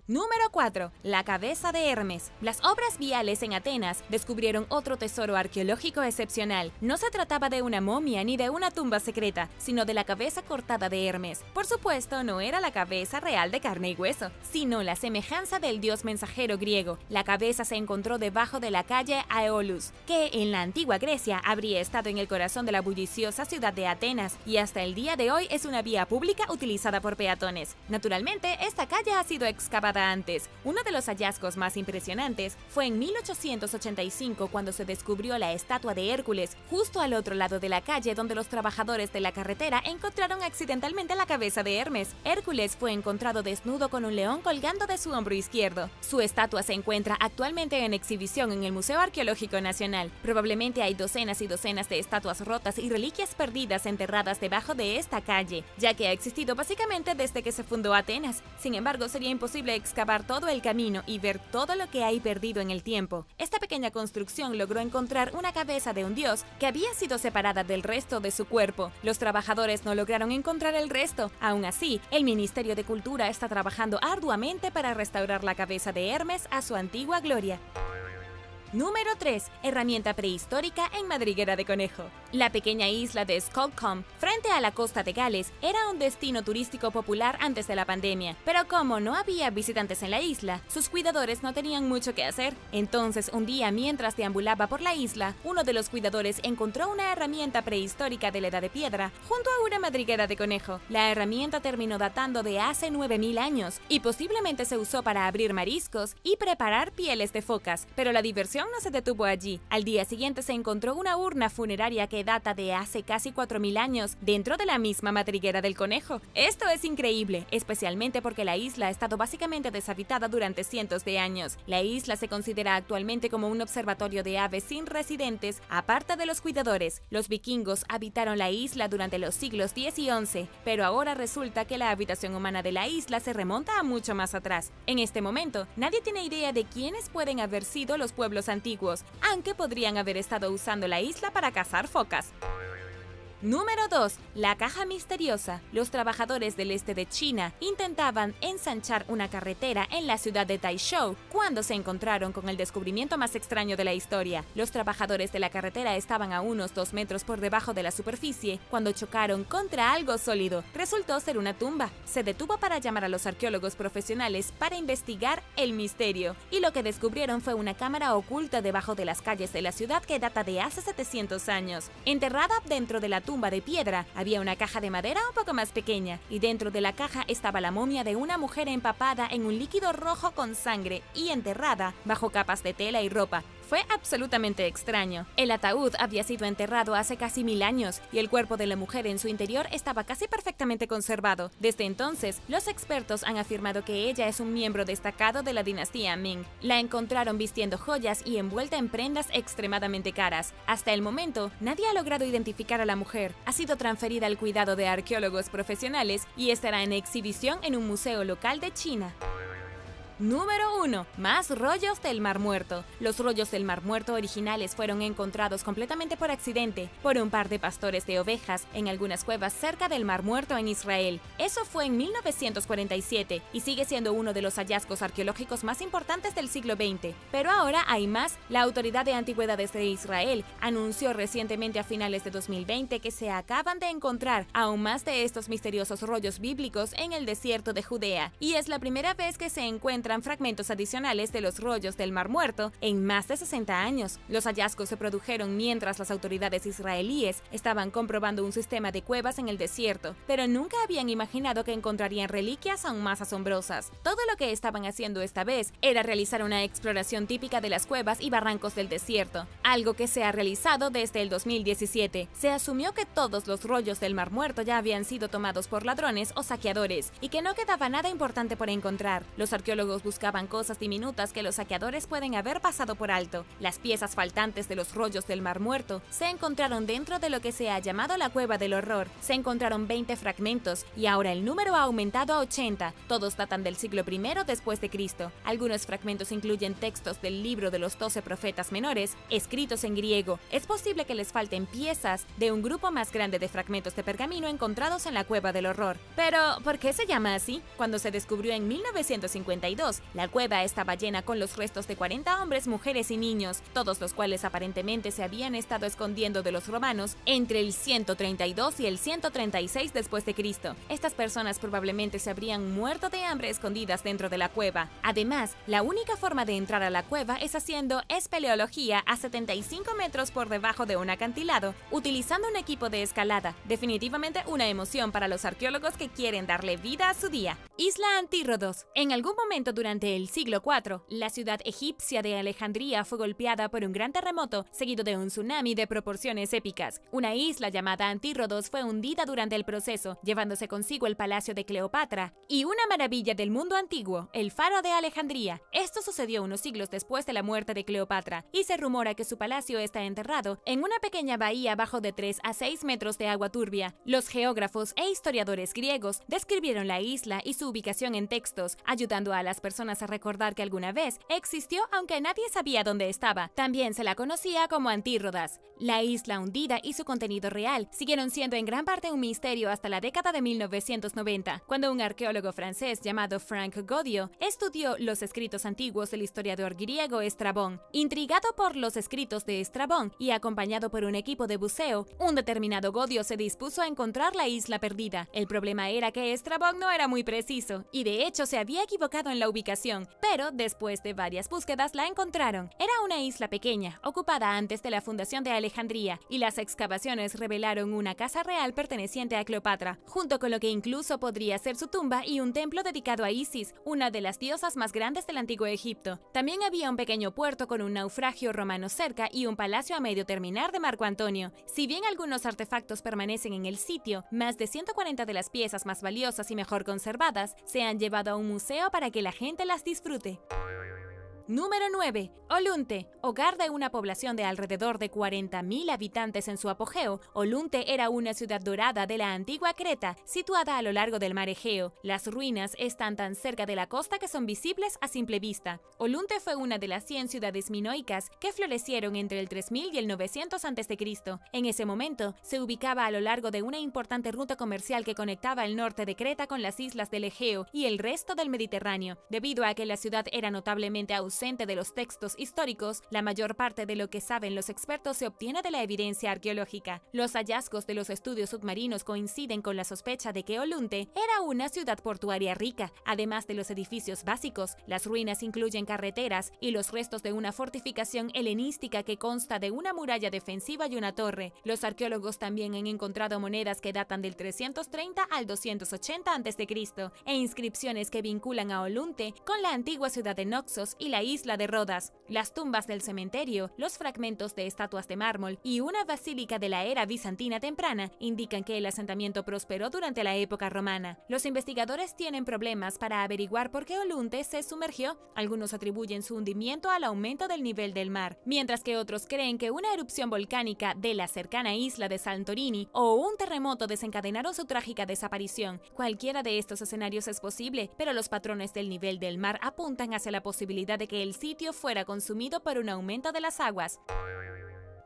Número 4. La cabeza de Hermes. Las obras viales en Atenas descubrieron otro tesoro arqueológico excepcional. No se trataba de una momia ni de una tumba secreta, sino de la cabeza cortada de Hermes. Por supuesto, no era la cabeza real de carne y hueso, sino la semejanza del dios mensajero griego. La cabeza se encontró debajo de la calle Aeolus, que en la antigua Grecia habría estado en el corazón de la bulliciosa ciudad de Atenas, y hasta el día de hoy es una vía pública utilizada por peatones. Naturalmente, esta calle ha sido excavada antes. Uno de los hallazgos más impresionantes fue en 1885 cuando se descubrió la estatua de Hércules justo al otro lado de la calle, donde los trabajadores de la carretera encontraron accidentalmente la cabeza de Hermes. Hércules fue encontrado desnudo con un león colgando de su hombro izquierdo. Su estatua se encuentra actualmente en exhibición en el Museo Arqueológico Nacional. Probablemente hay docenas y docenas de estatuas rotas y reliquias perdidas enterradas debajo de esta calle, ya que ha existido básicamente desde que se fundó Atenas. Sin embargo, sería imposible excavar todo el camino y ver todo lo que hay perdido en el tiempo. Esta pequeña construcción logró encontrar una cabeza de un dios que había sido separada del resto de su cuerpo. Los trabajadores no lograron encontrar el resto. Aún así, el Ministerio de Cultura está trabajando arduamente para restaurar la cabeza de Hermes a su antigua gloria. Número 3. Herramienta prehistórica en madriguera de conejo. La pequeña isla de Skolcombe, frente a la costa de Gales, era un destino turístico popular antes de la pandemia, pero como no había visitantes en la isla, sus cuidadores no tenían mucho que hacer. Entonces, un día mientras deambulaba por la isla, uno de los cuidadores encontró una herramienta prehistórica de la Edad de Piedra junto a una madriguera de conejo. La herramienta terminó datando de hace 9000 años y posiblemente se usó para abrir mariscos y preparar pieles de focas, pero la diversión no se detuvo allí. Al día siguiente se encontró una urna funeraria que data de hace casi 4000 años dentro de la misma madriguera del conejo. Esto es increíble, especialmente porque la isla ha estado básicamente deshabitada durante cientos de años. La isla se considera actualmente como un observatorio de aves sin residentes, aparte de los cuidadores. Los vikingos habitaron la isla durante los siglos X y XI, pero ahora resulta que la habitación humana de la isla se remonta a mucho más atrás. En este momento, nadie tiene idea de quiénes pueden haber sido los pueblos antiguos, aunque podrían haber estado usando la isla para cazar focas. Número 2. La caja misteriosa. Los trabajadores del este de China intentaban ensanchar una carretera en la ciudad de Taizhou cuando se encontraron con el descubrimiento más extraño de la historia. Los trabajadores de la carretera estaban a unos 2 metros por debajo de la superficie cuando chocaron contra algo sólido. Resultó ser una tumba. Se detuvo para llamar a los arqueólogos profesionales para investigar el misterio, y lo que descubrieron fue una cámara oculta debajo de las calles de la ciudad que data de hace 700 años. Enterrada dentro de la tumba de piedra había una caja de madera un poco más pequeña, y dentro de la caja estaba la momia de una mujer empapada en un líquido rojo con sangre y enterrada bajo capas de tela y ropa. Fue absolutamente extraño. El ataúd había sido enterrado hace casi 1000 años y el cuerpo de la mujer en su interior estaba casi perfectamente conservado. Desde entonces, los expertos han afirmado que ella es un miembro destacado de la dinastía Ming. La encontraron vistiendo joyas y envuelta en prendas extremadamente caras. Hasta el momento, nadie ha logrado identificar a la mujer. Ha sido transferida al cuidado de arqueólogos profesionales y estará en exhibición en un museo local de China. Número 1. Más rollos del Mar Muerto. Los rollos del Mar Muerto originales fueron encontrados completamente por accidente por un par de pastores de ovejas en algunas cuevas cerca del Mar Muerto en Israel. Eso fue en 1947 y sigue siendo uno de los hallazgos arqueológicos más importantes del siglo XX. Pero ahora hay más. La Autoridad de Antigüedades de Israel anunció recientemente a finales de 2020 que se acaban de encontrar aún más de estos misteriosos rollos bíblicos en el desierto de Judea, y es la primera vez que se encuentran fragmentos adicionales de los rollos del Mar Muerto en más de 60 años. Los hallazgos se produjeron mientras las autoridades israelíes estaban comprobando un sistema de cuevas en el desierto, pero nunca habían imaginado que encontrarían reliquias aún más asombrosas. Todo lo que estaban haciendo esta vez era realizar una exploración típica de las cuevas y barrancos del desierto, algo que se ha realizado desde el 2017. Se asumió que todos los rollos del Mar Muerto ya habían sido tomados por ladrones o saqueadores y que no quedaba nada importante por encontrar. Los arqueólogos buscaban cosas diminutas que los saqueadores pueden haber pasado por alto. Las piezas faltantes de los rollos del Mar Muerto se encontraron dentro de lo que se ha llamado la Cueva del Horror. Se encontraron 20 fragmentos y ahora el número ha aumentado a 80. Todos datan del siglo I después de Cristo. Algunos fragmentos incluyen textos del libro de los 12 profetas menores, escritos en griego. Es posible que les falten piezas de un grupo más grande de fragmentos de pergamino encontrados en la Cueva del Horror. Pero, ¿por qué se llama así? Cuando se descubrió en 1952, la cueva estaba llena con los restos de 40 hombres, mujeres y niños, todos los cuales aparentemente se habían estado escondiendo de los romanos entre el 132 y el 136 después de Cristo. Estas personas probablemente se habrían muerto de hambre escondidas dentro de la cueva. Además, la única forma de entrar a la cueva es haciendo espeleología a 75 metros por debajo de un acantilado, utilizando un equipo de escalada. Definitivamente una emoción para los arqueólogos que quieren darle vida a su día. Isla Antírodos. En algún momento durante el siglo IV, la ciudad egipcia de Alejandría fue golpeada por un gran terremoto, seguido de un tsunami de proporciones épicas. Una isla llamada Antírodos fue hundida durante el proceso, llevándose consigo el palacio de Cleopatra y una maravilla del mundo antiguo, el Faro de Alejandría. Esto sucedió unos siglos después de la muerte de Cleopatra, y se rumora que su palacio está enterrado en una pequeña bahía bajo de 3 a 6 metros de agua turbia. Los geógrafos e historiadores griegos describieron la isla y su ubicación en textos, ayudando a las personas a recordar que alguna vez existió aunque nadie sabía dónde estaba. También se la conocía como Antírodas. La isla hundida y su contenido real siguieron siendo en gran parte un misterio hasta la década de 1990, cuando un arqueólogo francés llamado Frank Godiot estudió los escritos antiguos del historiador griego Estrabón. Intrigado por los escritos de Estrabón y acompañado por un equipo de buceo, un determinado Godiot se dispuso a encontrar la isla perdida. El problema era que Estrabón no era muy preciso y de hecho se había equivocado en la ubicación, pero después de varias búsquedas la encontraron. Era una isla pequeña, ocupada antes de la fundación de Alejandría, y las excavaciones revelaron una casa real perteneciente a Cleopatra, junto con lo que incluso podría ser su tumba y un templo dedicado a Isis, una de las diosas más grandes del antiguo Egipto. También había un pequeño puerto con un naufragio romano cerca y un palacio a medio terminar de Marco Antonio. Si bien algunos artefactos permanecen en el sitio, más de 140 de las piezas más valiosas y mejor conservadas se han llevado a un museo para que la gente las disfrute. Número 9. Olunte. Hogar de una población de alrededor de 40.000 habitantes en su apogeo, Olunte era una ciudad dorada de la antigua Creta, situada a lo largo del mar Egeo. Las ruinas están tan cerca de la costa que son visibles a simple vista. Olunte fue una de las 100 ciudades minoicas que florecieron entre el 3000 y el 900 a.C. En ese momento, se ubicaba a lo largo de una importante ruta comercial que conectaba el norte de Creta con las islas del Egeo y el resto del Mediterráneo. Debido a que la ciudad era notablemente ausente de los textos históricos, la mayor parte de lo que saben los expertos se obtiene de la evidencia arqueológica. Los hallazgos de los estudios submarinos coinciden con la sospecha de que Olunte era una ciudad portuaria rica. Además de los edificios básicos, las ruinas incluyen carreteras y los restos de una fortificación helenística que consta de una muralla defensiva y una torre. Los arqueólogos también han encontrado monedas que datan del 330 al 280 a.C. e inscripciones que vinculan a Olunte con la antigua ciudad de Noxos y la isla de Rodas. Las tumbas del cementerio, los fragmentos de estatuas de mármol y una basílica de la era bizantina temprana indican que el asentamiento prosperó durante la época romana. Los investigadores tienen problemas para averiguar por qué Olunte se sumergió. Algunos atribuyen su hundimiento al aumento del nivel del mar, mientras que otros creen que una erupción volcánica de la cercana isla de Santorini o un terremoto desencadenaron su trágica desaparición. Cualquiera de estos escenarios es posible, pero los patrones del nivel del mar apuntan hacia la posibilidad de que el sitio fuera consumido por un aumento de las aguas.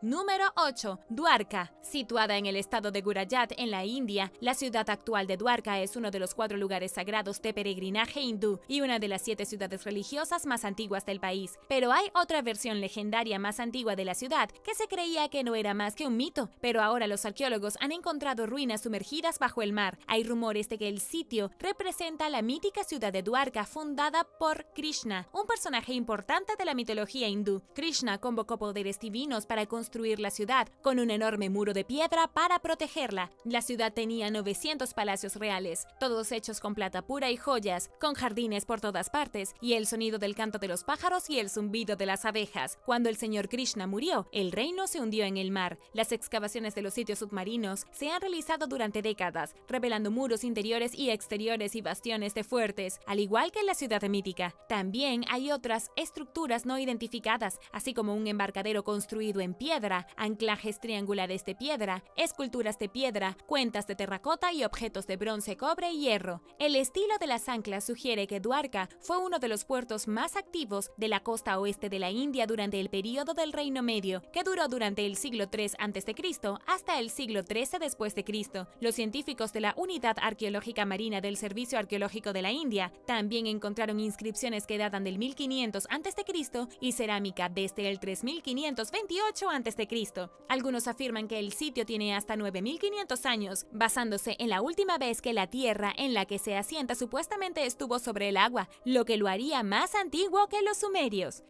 Número 8. Dwarka. Situada en el estado de Gujarat, en la India, la ciudad actual de Dwarka es uno de los 4 lugares sagrados de peregrinaje hindú y una de las 7 ciudades religiosas más antiguas del país. Pero hay otra versión legendaria más antigua de la ciudad que se creía que no era más que un mito, pero ahora los arqueólogos han encontrado ruinas sumergidas bajo el mar. Hay rumores de que el sitio representa la mítica ciudad de Dwarka fundada por Krishna, un personaje importante de la mitología hindú. Krishna convocó poderes divinos para construir la ciudad, con un enorme muro de piedra para protegerla. La ciudad tenía 900 palacios reales, todos hechos con plata pura y joyas, con jardines por todas partes, y el sonido del canto de los pájaros y el zumbido de las abejas. Cuando el señor Krishna murió, el reino se hundió en el mar. Las excavaciones de los sitios submarinos se han realizado durante décadas, revelando muros interiores y exteriores y bastiones de fuertes, al igual que en la ciudad mítica. También hay otras estructuras no identificadas, así como un embarcadero construido en piedra, anclajes triangulares de piedra, esculturas de piedra, cuentas de terracota y objetos de bronce, cobre y hierro. El estilo de las anclas sugiere que Dwarka fue uno de los puertos más activos de la costa oeste de la India durante el período del Reino Medio, que duró durante el siglo III a.C. hasta el siglo XIII después de Cristo. Los científicos de la Unidad Arqueológica Marina del Servicio Arqueológico de la India también encontraron inscripciones que datan del 1500 a.C. y cerámica desde el 3528 a.C. Algunos afirman que el sitio tiene hasta 9500 años, basándose en la última vez que la tierra en la que se asienta supuestamente estuvo sobre el agua, lo que lo haría más antiguo que los sumerios.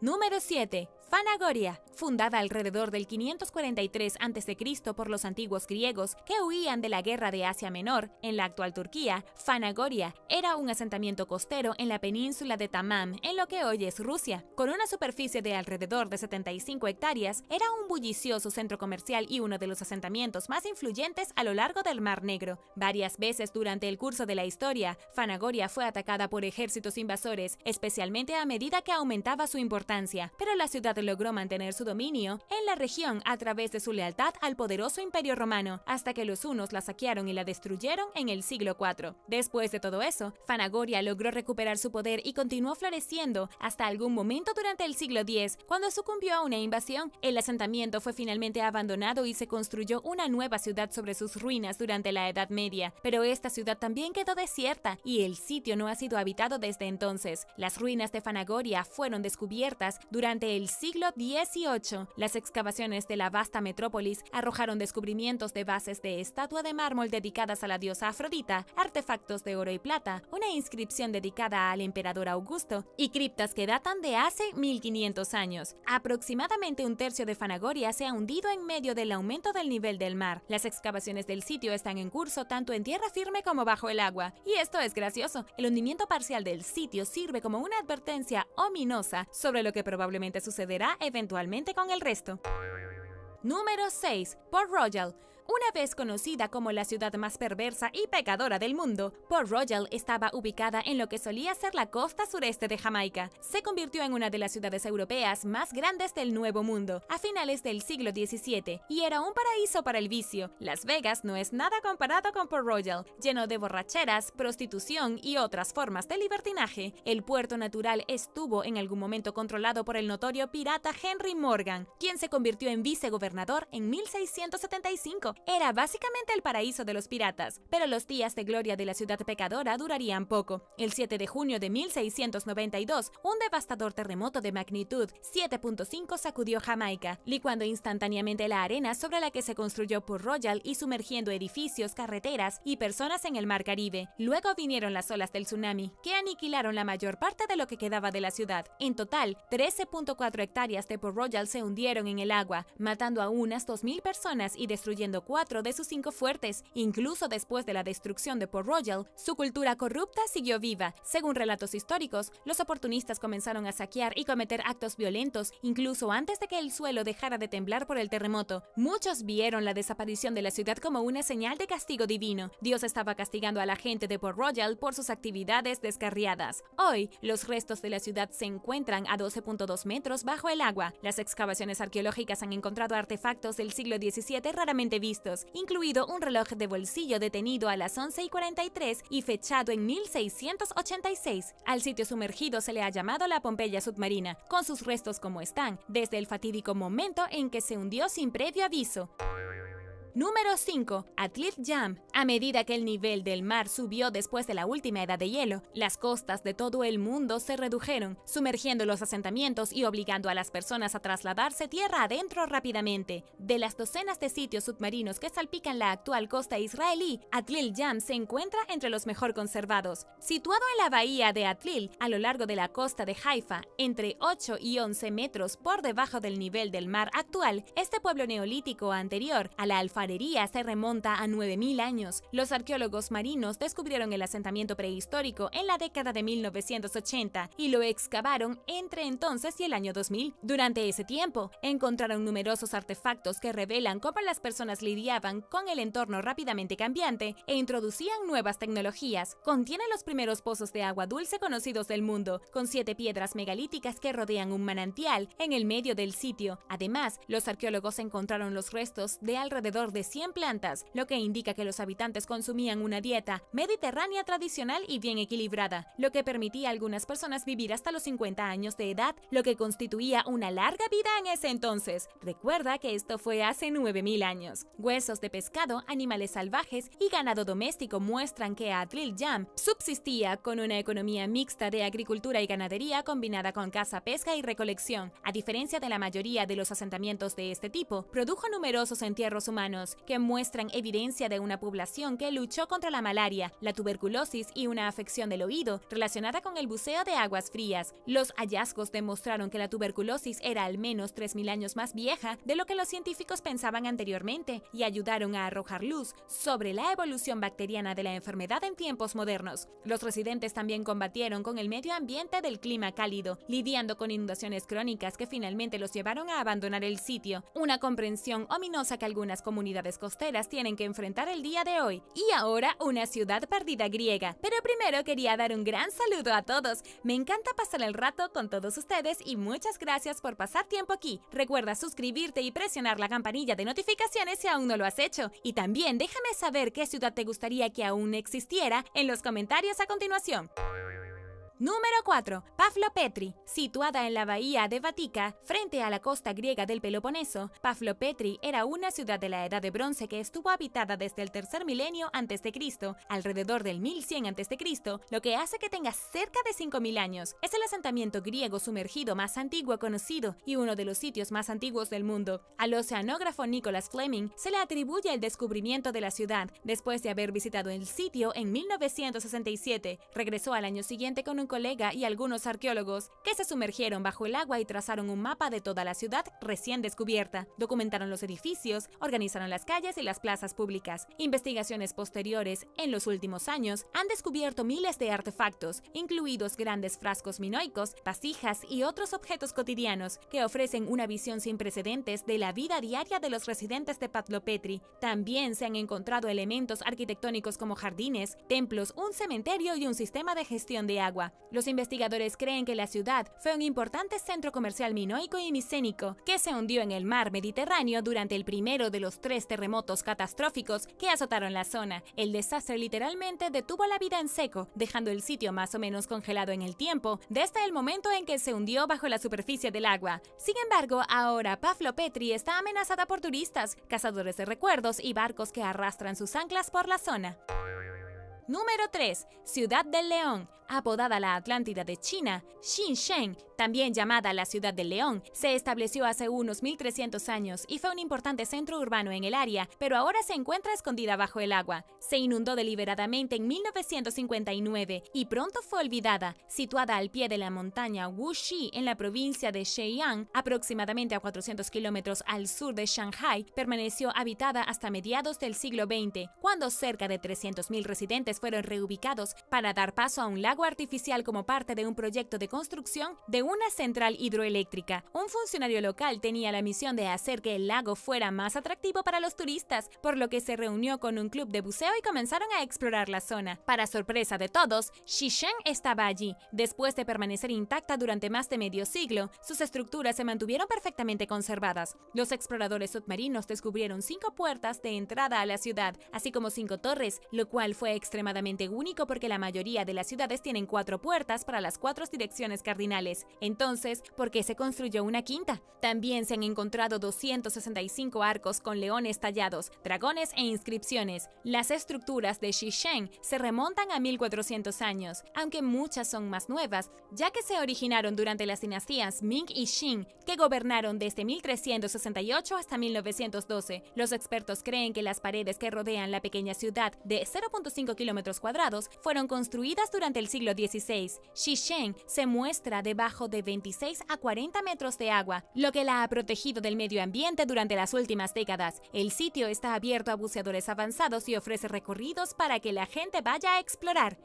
Número 7. Fanagoria. Fundada alrededor del 543 a.C. por los antiguos griegos que huían de la guerra de Asia Menor, en la actual Turquía, Fanagoria era un asentamiento costero en la península de Tamam, en lo que hoy es Rusia. Con una superficie de alrededor de 75 hectáreas, era un bullicioso centro comercial y uno de los asentamientos más influyentes a lo largo del Mar Negro. Varias veces durante el curso de la historia, Fanagoria fue atacada por ejércitos invasores, especialmente a medida que aumentaba su importancia, pero la ciudad logró mantener su dominio en la región a través de su lealtad al poderoso Imperio Romano, hasta que los hunos la saquearon y la destruyeron en el siglo IV. Después de todo eso, Fanagoria logró recuperar su poder y continuó floreciendo hasta algún momento durante el siglo X, cuando sucumbió a una invasión. El asentamiento fue finalmente abandonado y se construyó una nueva ciudad sobre sus ruinas durante la Edad Media, pero esta ciudad también quedó desierta y el sitio no ha sido habitado desde entonces. Las ruinas de Fanagoria fueron descubiertas durante el siglo XVIII. Las excavaciones de la vasta metrópolis arrojaron descubrimientos de bases de estatua de mármol dedicadas a la diosa Afrodita, artefactos de oro y plata, una inscripción dedicada al emperador Augusto y criptas que datan de hace 1500 años. Aproximadamente un tercio de Fanagoria se ha hundido en medio del aumento del nivel del mar. Las excavaciones del sitio están en curso tanto en tierra firme como bajo el agua. Y esto es gracioso. El hundimiento parcial del sitio sirve como una advertencia ominosa sobre lo que probablemente sucederá eventualmente con el resto. Número 6. Port Royal. Una vez conocida como la ciudad más perversa y pecadora del mundo, Port Royal estaba ubicada en lo que solía ser la costa sureste de Jamaica. Se convirtió en una de las ciudades europeas más grandes del Nuevo Mundo a finales del siglo XVII y era un paraíso para el vicio. Las Vegas no es nada comparado con Port Royal, lleno de borracheras, prostitución y otras formas de libertinaje. El puerto natural estuvo en algún momento controlado por el notorio pirata Henry Morgan, quien se convirtió en vicegobernador en 1675. Era básicamente el paraíso de los piratas, pero los días de gloria de la ciudad pecadora durarían poco. El 7 de junio de 1692, un devastador terremoto de magnitud 7.5 sacudió Jamaica, licuando instantáneamente la arena sobre la que se construyó Port Royal y sumergiendo edificios, carreteras y personas en el mar Caribe. Luego vinieron las olas del tsunami, que aniquilaron la mayor parte de lo que quedaba de la ciudad. En total, 13.4 hectáreas de Port Royal se hundieron en el agua, matando a unas 2000 personas y destruyendo 4 de sus 5 fuertes. Incluso después de la destrucción de Port Royal, su cultura corrupta siguió viva. Según relatos históricos, los oportunistas comenzaron a saquear y cometer actos violentos, incluso antes de que el suelo dejara de temblar por el terremoto. Muchos vieron la desaparición de la ciudad como una señal de castigo divino. Dios estaba castigando a la gente de Port Royal por sus actividades descarriadas. Hoy, los restos de la ciudad se encuentran a 12.2 metros bajo el agua. Las excavaciones arqueológicas han encontrado artefactos del siglo XVII raramente vistos, incluido un reloj de bolsillo detenido a las 11:43 y fechado en 1686. Al sitio sumergido se le ha llamado la Pompeya submarina, con sus restos como están, desde el fatídico momento en que se hundió sin previo aviso. Número 5. Athleath Dam. A medida que el nivel del mar subió después de la última edad de hielo, las costas de todo el mundo se redujeron, sumergiendo los asentamientos y obligando a las personas a trasladarse tierra adentro rápidamente. De las docenas de sitios submarinos que salpican la actual costa israelí, Athleath Dam se encuentra entre los mejor conservados. Situado en la bahía de Athleath, a lo largo de la costa de Haifa, entre 8 y 11 metros por debajo del nivel del mar actual, este pueblo neolítico anterior a la alfarería se remonta a 9000 años. Los arqueólogos marinos descubrieron el asentamiento prehistórico en la década de 1980 y lo excavaron entre entonces y el año 2000. Durante ese tiempo, encontraron numerosos artefactos que revelan cómo las personas lidiaban con el entorno rápidamente cambiante e introducían nuevas tecnologías. Contiene los primeros pozos de agua dulce conocidos del mundo, con 7 piedras megalíticas que rodean un manantial en el medio del sitio. Además, los arqueólogos encontraron los restos de alrededor de 100 plantas, lo que indica que los habitantes consumían una dieta mediterránea tradicional y bien equilibrada, lo que permitía a algunas personas vivir hasta los 50 años de edad, lo que constituía una larga vida en ese entonces. Recuerda que esto fue hace 9000 años. Huesos de pescado, animales salvajes y ganado doméstico muestran que Athleath Dam subsistía con una economía mixta de agricultura y ganadería combinada con caza, pesca y recolección. A diferencia de la mayoría de los asentamientos de este tipo, produjo numerosos entierros humanos que muestran evidencia de una población que luchó contra la malaria, la tuberculosis y una afección del oído relacionada con el buceo de aguas frías. Los hallazgos demostraron que la tuberculosis era al menos 3000 años más vieja de lo que los científicos pensaban anteriormente y ayudaron a arrojar luz sobre la evolución bacteriana de la enfermedad en tiempos modernos. Los residentes también combatieron con el medio ambiente del clima cálido, lidiando con inundaciones crónicas que finalmente los llevaron a abandonar el sitio, una comprensión ominosa que algunas comunidades costeras tienen que enfrentar el día de hoy. Y ahora, una ciudad perdida griega. Pero primero quería dar un gran saludo a todos. Me encanta pasar el rato con todos ustedes y muchas gracias por pasar tiempo aquí. Recuerda suscribirte y presionar la campanilla de notificaciones si aún no lo has hecho. Y también déjame saber qué ciudad te gustaría que aún existiera en los comentarios a continuación. Número 4. Paflopetri. Situada en la bahía de Vatica, frente a la costa griega del Peloponeso, Paflopetri era una ciudad de la Edad de Bronce que estuvo habitada desde el tercer milenio a.C., alrededor del 1100 a.C., lo que hace que tenga cerca de 5000 años. Es el asentamiento griego sumergido más antiguo conocido y uno de los sitios más antiguos del mundo. Al oceanógrafo Nicholas Fleming se le atribuye el descubrimiento de la ciudad después de haber visitado el sitio en 1967. Regresó al año siguiente con un colega y algunos arqueólogos que se sumergieron bajo el agua y trazaron un mapa de toda la ciudad recién descubierta. Documentaron los edificios, organizaron las calles y las plazas públicas. Investigaciones posteriores en los últimos años han descubierto miles de artefactos, incluidos grandes frascos minoicos, vasijas y otros objetos cotidianos que ofrecen una visión sin precedentes de la vida diaria de los residentes de Paflopetri. También se han encontrado elementos arquitectónicos como jardines, templos, un cementerio y un sistema de gestión de agua. Los investigadores creen que la ciudad fue un importante centro comercial minoico y micénico que se hundió en el mar Mediterráneo durante el primero de los 3 terremotos catastróficos que azotaron la zona. El desastre literalmente detuvo la vida en seco, dejando el sitio más o menos congelado en el tiempo desde el momento en que se hundió bajo la superficie del agua. Sin embargo, ahora Paflopetri está amenazada por turistas, cazadores de recuerdos y barcos que arrastran sus anclas por la zona. Número 3. Ciudad del León. apodada la Atlántida de China, Xinjiang, también llamada la Ciudad del León, se estableció hace unos 1300 años y fue un importante centro urbano en el área, pero ahora se encuentra escondida bajo el agua. Se inundó deliberadamente en 1959 y pronto fue olvidada. Situada al pie de la montaña Wuxi en la provincia de Zhejiang, aproximadamente a 400 kilómetros al sur de Shanghái, permaneció habitada hasta mediados del siglo XX, cuando cerca de 300.000 residentes fueron reubicados para dar paso a un lago artificial como parte de un proyecto de construcción de una central hidroeléctrica. Un funcionario local tenía la misión de hacer que el lago fuera más atractivo para los turistas, por lo que se reunió con un club de buceo y comenzaron a explorar la zona. Para sorpresa de todos, Xinjiang estaba allí. Después de permanecer intacta durante más de medio siglo, sus estructuras se mantuvieron perfectamente conservadas. Los exploradores submarinos descubrieron 5 puertas de entrada a la ciudad, así como 5 torres, lo cual fue extremadamente único porque la mayoría de las ciudades tienen 4 puertas para las 4 direcciones cardinales. Entonces, ¿por qué se construyó una quinta? También se han encontrado 265 arcos con leones tallados, dragones e inscripciones. Las estructuras de Xinjiang se remontan a 1400 años, aunque muchas son más nuevas, ya que se originaron durante las dinastías Ming y Qing, que gobernaron desde 1368 hasta 1912. Los expertos creen que las paredes que rodean la pequeña ciudad de 0.5 kilómetros cuadrados fueron construidas durante el siglo XVI. Xinjiang se muestra debajo de 26 a 40 metros de agua, lo que la ha protegido del medio ambiente durante las últimas décadas. El sitio está abierto a buceadores avanzados y ofrece recorridos para que la gente vaya a explorar.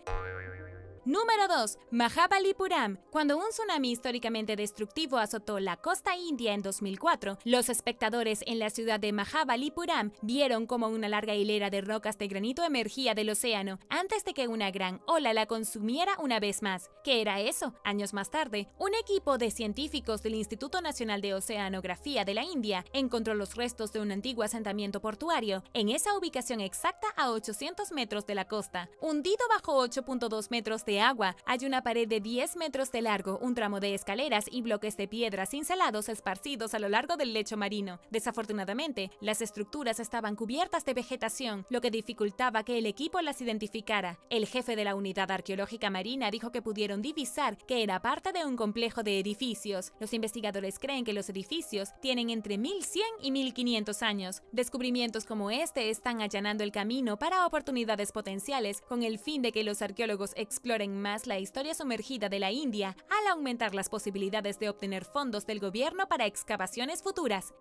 Número 2. Mahabalipuram. Cuando un tsunami históricamente destructivo azotó la costa india en 2004, los espectadores en la ciudad de Mahabalipuram vieron como una larga hilera de rocas de granito emergía del océano antes de que una gran ola la consumiera una vez más. ¿Qué era eso? Años más tarde, un equipo de científicos del Instituto Nacional de Oceanografía de la India encontró los restos de un antiguo asentamiento portuario en esa ubicación exacta a 800 metros de la costa. Hundido bajo 8.2 metros de agua, hay una pared de 10 metros de largo, un tramo de escaleras y bloques de piedra cincelados esparcidos a lo largo del lecho marino. Desafortunadamente, las estructuras estaban cubiertas de vegetación, lo que dificultaba que el equipo las identificara. El jefe de la Unidad Arqueológica Marina dijo que pudieron divisar que era parte de un complejo de edificios. Los investigadores creen que los edificios tienen entre 1100 y 1500 años. Descubrimientos como este están allanando el camino para oportunidades potenciales con el fin de que los arqueólogos exploren más la historia sumergida de la India al aumentar las posibilidades de obtener fondos del gobierno para excavaciones futuras.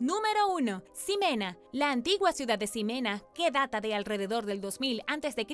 Número 1. Simena. La antigua ciudad de Simena, que data de alrededor del 2000 a.C.,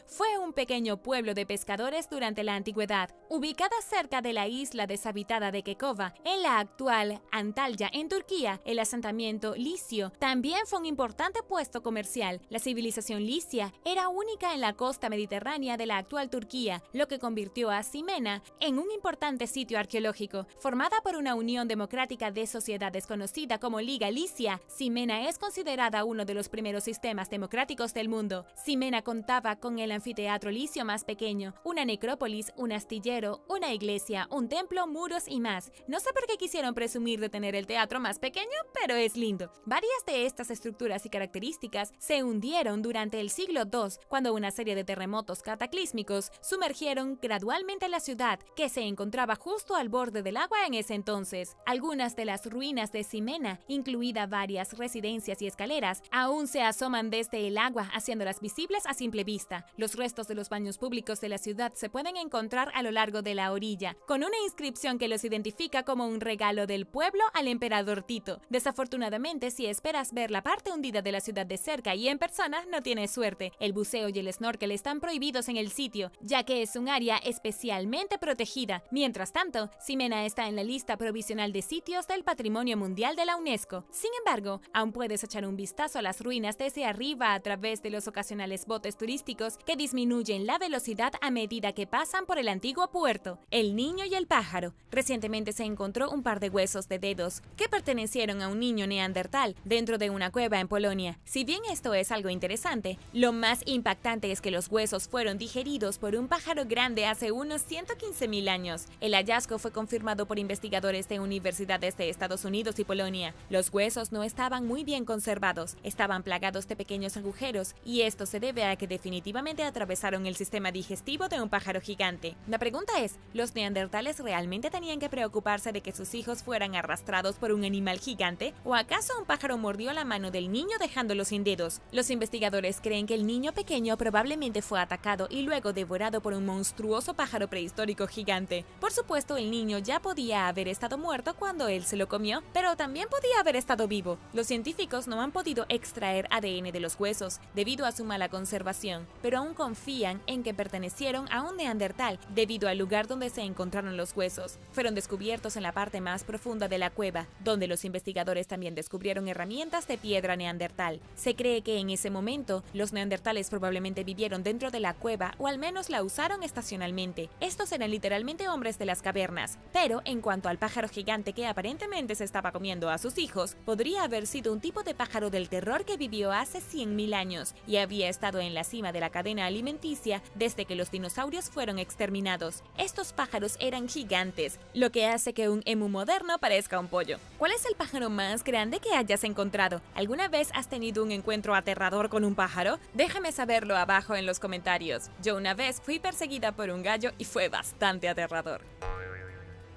fue un pequeño pueblo de pescadores durante la antigüedad. Ubicada cerca de la isla deshabitada de Kekova, en la actual Antalya, en Turquía, el asentamiento licio también fue un importante puesto comercial. La civilización licia era única en la costa mediterránea de la actual Turquía, lo que convirtió a Simena en un importante sitio arqueológico. Formada por una unión democrática de sociedades conocida como Liga Licia, Simena es considerada uno de los primeros sistemas democráticos del mundo. Simena contaba con el anfiteatro licio más pequeño, una necrópolis, un astillero, una iglesia, un templo, muros y más. No sé por qué quisieron presumir de tener el teatro más pequeño, pero es lindo. Varias de estas estructuras y características se hundieron durante el siglo II, cuando una serie de terremotos cataclísmicos sumergieron gradualmente la ciudad, que se encontraba justo al borde del agua en ese entonces. Algunas de las ruinas de Simena, incluida varias residencias y escaleras, aún se asoman desde el agua, haciéndolas visibles a simple vista. Los restos de los baños públicos de la ciudad se pueden encontrar a lo largo de la orilla, con una inscripción que los identifica como un regalo del pueblo al emperador Tito. Desafortunadamente, si esperas ver la parte hundida de la ciudad de cerca y en persona, no tienes suerte. El buceo y el snorkel están prohibidos en el sitio, ya que es un área especialmente protegida. Mientras tanto, Simena está en la lista provisional de sitios del Patrimonio Mundial de la UNESCO. Sin embargo, aún puedes echar un vistazo a las ruinas desde arriba a través de los ocasionales botes turísticos que disminuyen la velocidad a medida que pasan por el antiguo puerto. El niño y el pájaro. Recientemente se encontró un par de huesos de dedos que pertenecieron a un niño neandertal dentro de una cueva en Polonia. Si bien esto es algo interesante, lo más impactante es que los huesos fueron digeridos por un pájaro grande hace unos 115.000 años. El hallazgo fue confirmado por investigadores de universidades de Estados Unidos y Polonia. Los Los huesos no estaban muy bien conservados, estaban plagados de pequeños agujeros, y esto se debe a que definitivamente atravesaron el sistema digestivo de un pájaro gigante. La pregunta es, ¿los neandertales realmente tenían que preocuparse de que sus hijos fueran arrastrados por un animal gigante? ¿O acaso un pájaro mordió la mano del niño dejándolo sin dedos? Los investigadores creen que el niño pequeño probablemente fue atacado y luego devorado por un monstruoso pájaro prehistórico gigante. Por supuesto, el niño ya podía haber estado muerto cuando él se lo comió, pero también podía haber estado vivo. Los científicos no han podido extraer ADN de los huesos debido a su mala conservación, pero aún confían en que pertenecieron a un neandertal debido al lugar donde se encontraron los huesos. Fueron descubiertos en la parte más profunda de la cueva, donde los investigadores también descubrieron herramientas de piedra neandertal. Se cree que en ese momento los neandertales probablemente vivieron dentro de la cueva o al menos la usaron estacionalmente. Estos eran literalmente hombres de las cavernas. Pero en cuanto al pájaro gigante que aparentemente se estaba comiendo a sus hijos, podría haber sido un tipo de pájaro del terror que vivió hace 100.000 años y había estado en la cima de la cadena alimenticia desde que los dinosaurios fueron exterminados. Estos pájaros eran gigantes, lo que hace que un emu moderno parezca un pollo. ¿Cuál es el pájaro más grande que hayas encontrado? ¿Alguna vez has tenido un encuentro aterrador con un pájaro? Déjame saberlo abajo en los comentarios. Yo una vez fui perseguida por un gallo y fue bastante aterrador.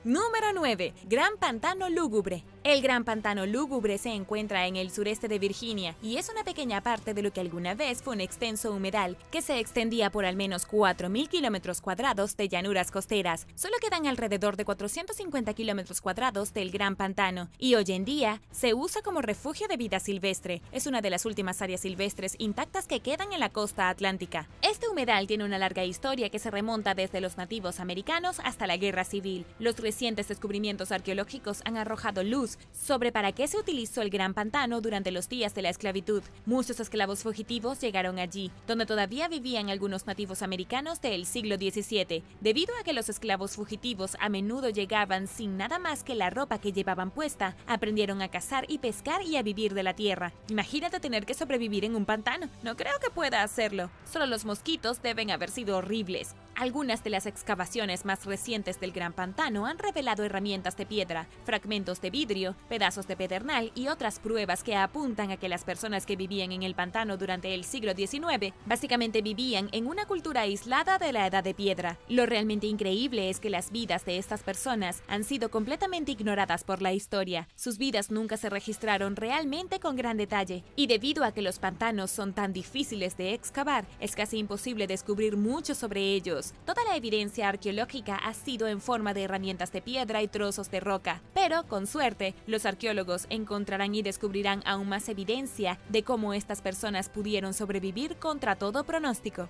Número 9. Gran Pantano Lúgubre. El Gran Pantano Lúgubre se encuentra en el sureste de Virginia y es una pequeña parte de lo que alguna vez fue un extenso humedal que se extendía por al menos 4.000 kilómetros cuadrados de llanuras costeras. Solo quedan alrededor de 450 kilómetros cuadrados del Gran Pantano y hoy en día se usa como refugio de vida silvestre. Es una de las últimas áreas silvestres intactas que quedan en la costa atlántica. Este humedal tiene una larga historia que se remonta desde los nativos americanos hasta la Guerra Civil. Los recientes descubrimientos arqueológicos han arrojado luz sobre para qué se utilizó el Gran Pantano durante los días de la esclavitud. Muchos esclavos fugitivos llegaron allí, donde todavía vivían algunos nativos americanos del siglo XVII. Debido a que los esclavos fugitivos a menudo llegaban sin nada más que la ropa que llevaban puesta, aprendieron a cazar y pescar y a vivir de la tierra. Imagínate tener que sobrevivir en un pantano. No creo que pueda hacerlo. Solo los mosquitos deben haber sido horribles. Algunas de las excavaciones más recientes del Gran Pantano han revelado herramientas de piedra, fragmentos de vidrio, pedazos de pedernal y otras pruebas que apuntan a que las personas que vivían en el pantano durante el siglo XIX básicamente vivían en una cultura aislada de la Edad de Piedra. Lo realmente increíble es que las vidas de estas personas han sido completamente ignoradas por la historia. Sus vidas nunca se registraron realmente con gran detalle, y debido a que los pantanos son tan difíciles de excavar, es casi imposible descubrir mucho sobre ellos. Toda la evidencia arqueológica ha sido en forma de herramientas de piedra y trozos de roca, pero, con suerte, los arqueólogos encontrarán y descubrirán aún más evidencia de cómo estas personas pudieron sobrevivir contra todo pronóstico.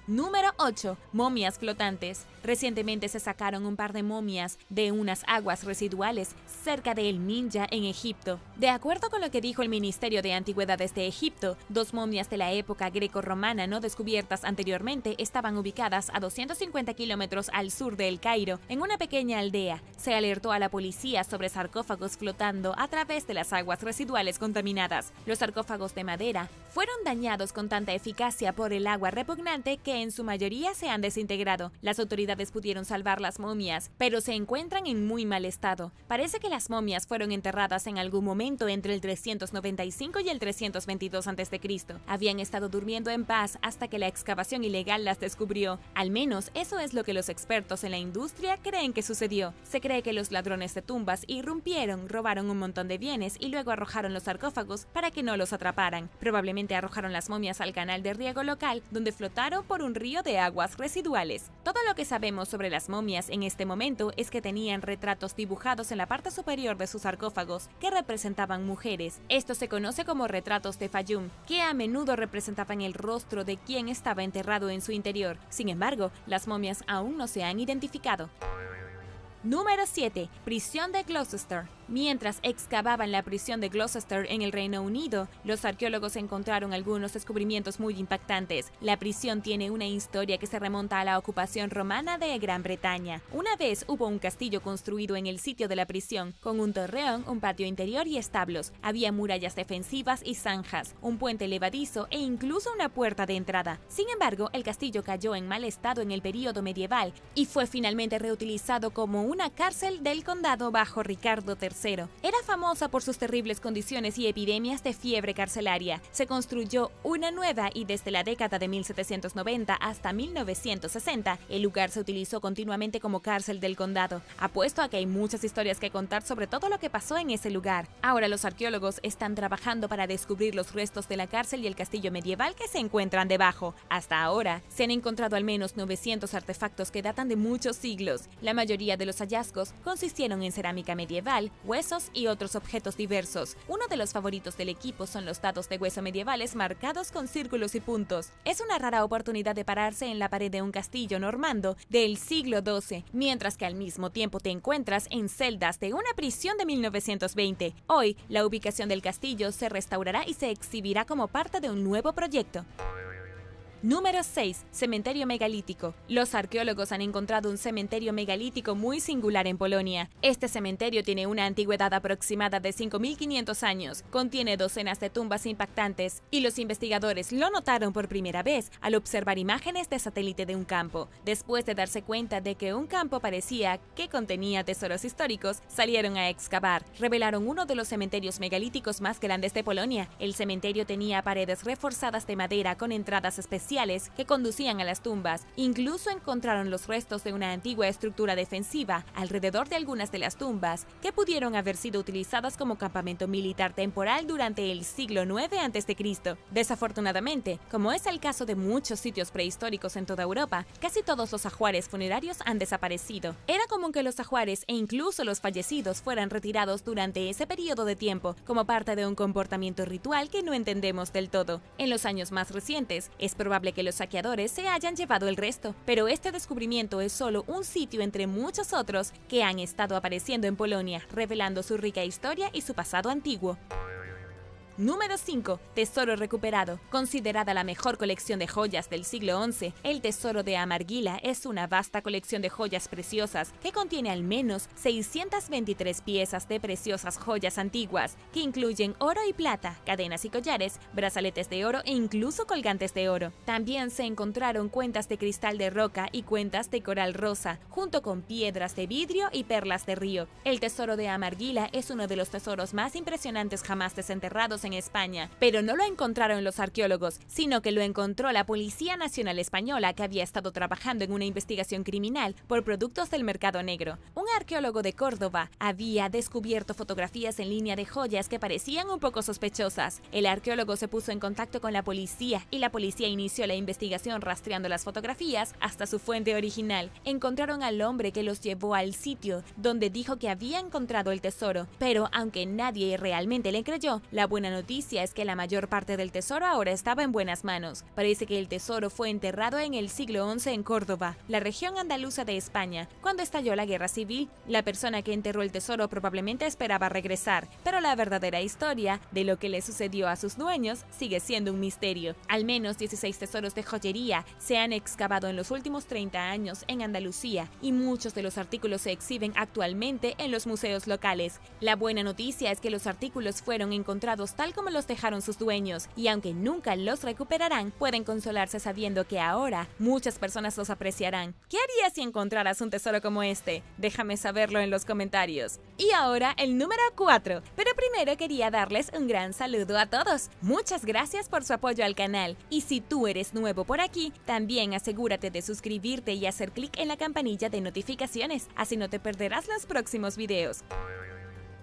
Número 8. Momias flotantes. Recientemente se sacaron un par de momias de unas aguas residuales cerca de El Ninja en Egipto. De acuerdo con lo que dijo el Ministerio de Antigüedades de Egipto, 2 momias de la época greco-romana no descubiertas anteriormente estaban ubicadas a 250 kilómetros al sur de El Cairo, en una pequeña aldea. Se alertó a la policía sobre sarcófagos flotando a través de las aguas residuales contaminadas. Los sarcófagos de madera fueron dañados con tanta eficacia por el agua repugnante que en su mayoría se han desintegrado. Las autoridades pudieron salvar las momias, pero se encuentran en muy mal estado. Parece que las momias fueron enterradas en algún momento entre el 395 y el 322 a.C. Habían estado durmiendo en paz hasta que la excavación ilegal las descubrió. Al menos eso es lo que los expertos en la industria creen que sucedió. Se cree que los ladrones de tumbas irrumpieron, robaron un montón de bienes y luego arrojaron los sarcófagos para que no los atraparan. Probablemente arrojaron las momias al canal de riego local, donde flotaron por un río de aguas residuales. Todo lo que sabemos sobre las momias en este momento es que tenían retratos dibujados en la parte superior de sus sarcófagos que representaban mujeres. Esto se conoce como retratos de Fayum, que a menudo representaban el rostro de quien estaba enterrado en su interior. Sin embargo, las momias aún no se han identificado. Número 7. Prisión de Gloucester. Mientras excavaban la prisión de Gloucester en el Reino Unido, los arqueólogos encontraron algunos descubrimientos muy impactantes. La prisión tiene una historia que se remonta a la ocupación romana de Gran Bretaña. Una vez hubo un castillo construido en el sitio de la prisión, con un torreón, un patio interior y establos. Había murallas defensivas y zanjas, un puente levadizo e incluso una puerta de entrada. Sin embargo, el castillo cayó en mal estado en el período medieval y fue finalmente reutilizado como una cárcel del condado bajo Ricardo III. III. Era famosa por sus terribles condiciones y epidemias de fiebre carcelaria. Se construyó una nueva y desde la década de 1790 hasta 1960, el lugar se utilizó continuamente como cárcel del condado. Apuesto a que hay muchas historias que contar sobre todo lo que pasó en ese lugar. Ahora los arqueólogos están trabajando para descubrir los restos de la cárcel y el castillo medieval que se encuentran debajo. Hasta ahora, se han encontrado al menos 900 artefactos que datan de muchos siglos. La mayoría de los hallazgos consistieron en cerámica medieval, huesos y otros objetos diversos. Uno de los favoritos del equipo son los dados de hueso medievales marcados con círculos y puntos. Es una rara oportunidad de pararse en la pared de un castillo normando del siglo XII, mientras que al mismo tiempo te encuentras en celdas de una prisión de 1920. Hoy, la ubicación del castillo se restaurará y se exhibirá como parte de un nuevo proyecto. Número 6. Cementerio megalítico. Los arqueólogos han encontrado un cementerio megalítico muy singular en Polonia. Este cementerio tiene una antigüedad aproximada de 5.500 años, contiene docenas de tumbas impactantes, y los investigadores lo notaron por primera vez al observar imágenes de satélite de un campo. Después de darse cuenta de que un campo parecía que contenía tesoros históricos, salieron a excavar. Revelaron uno de los cementerios megalíticos más grandes de Polonia. El cementerio tenía paredes reforzadas de madera con entradas especiales que conducían a las tumbas. Incluso encontraron los restos de una antigua estructura defensiva alrededor de algunas de las tumbas que pudieron haber sido utilizadas como campamento militar temporal durante el siglo IX a.C. Desafortunadamente, como es el caso de muchos sitios prehistóricos en toda Europa, casi todos los ajuares funerarios han desaparecido. Era común que los ajuares e incluso los fallecidos fueran retirados durante ese periodo de tiempo como parte de un comportamiento ritual que no entendemos del todo. En los años más recientes, es probable que los saqueadores se hayan llevado el resto, pero este descubrimiento es solo un sitio entre muchos otros que han estado apareciendo en Polonia, revelando su rica historia y su pasado antiguo. Número 5. Tesoro recuperado. Considerada la mejor colección de joyas del siglo XI, el Tesoro de Amargila es una vasta colección de joyas preciosas que contiene al menos 623 piezas de preciosas joyas antiguas, que incluyen oro y plata, cadenas y collares, brazaletes de oro e incluso colgantes de oro. También se encontraron cuentas de cristal de roca y cuentas de coral rosa, junto con piedras de vidrio y perlas de río. El Tesoro de Amargila es uno de los tesoros más impresionantes jamás desenterrados en España, pero no lo encontraron los arqueólogos, sino que lo encontró la Policía Nacional Española, que había estado trabajando en una investigación criminal por productos del mercado negro. Un arqueólogo de Córdoba había descubierto fotografías en línea de joyas que parecían un poco sospechosas. El arqueólogo se puso en contacto con la policía y la policía inició la investigación rastreando las fotografías hasta su fuente original. Encontraron al hombre que los llevó al sitio donde dijo que había encontrado el tesoro, pero aunque nadie realmente le creyó, la buena noticia es que la mayor parte del tesoro ahora estaba en buenas manos. Parece que el tesoro fue enterrado en el siglo XI en Córdoba, la región andaluza de España. Cuando estalló la guerra civil, la persona que enterró el tesoro probablemente esperaba regresar, pero la verdadera historia de lo que le sucedió a sus dueños sigue siendo un misterio. Al menos 16 tesoros de joyería se han excavado en los últimos 30 años en Andalucía y muchos de los artículos se exhiben actualmente en los museos locales. La buena noticia es que los artículos fueron encontrados tal como los dejaron sus dueños, y aunque nunca los recuperarán, pueden consolarse sabiendo que ahora muchas personas los apreciarán. ¿Qué harías si encontraras un tesoro como este? Déjame saberlo en los comentarios. Y ahora el número 4. Pero primero quería darles un gran saludo a todos. Muchas gracias por su apoyo al canal. Y si tú eres nuevo por aquí, también asegúrate de suscribirte y hacer clic en la campanilla de notificaciones, así no te perderás los próximos videos.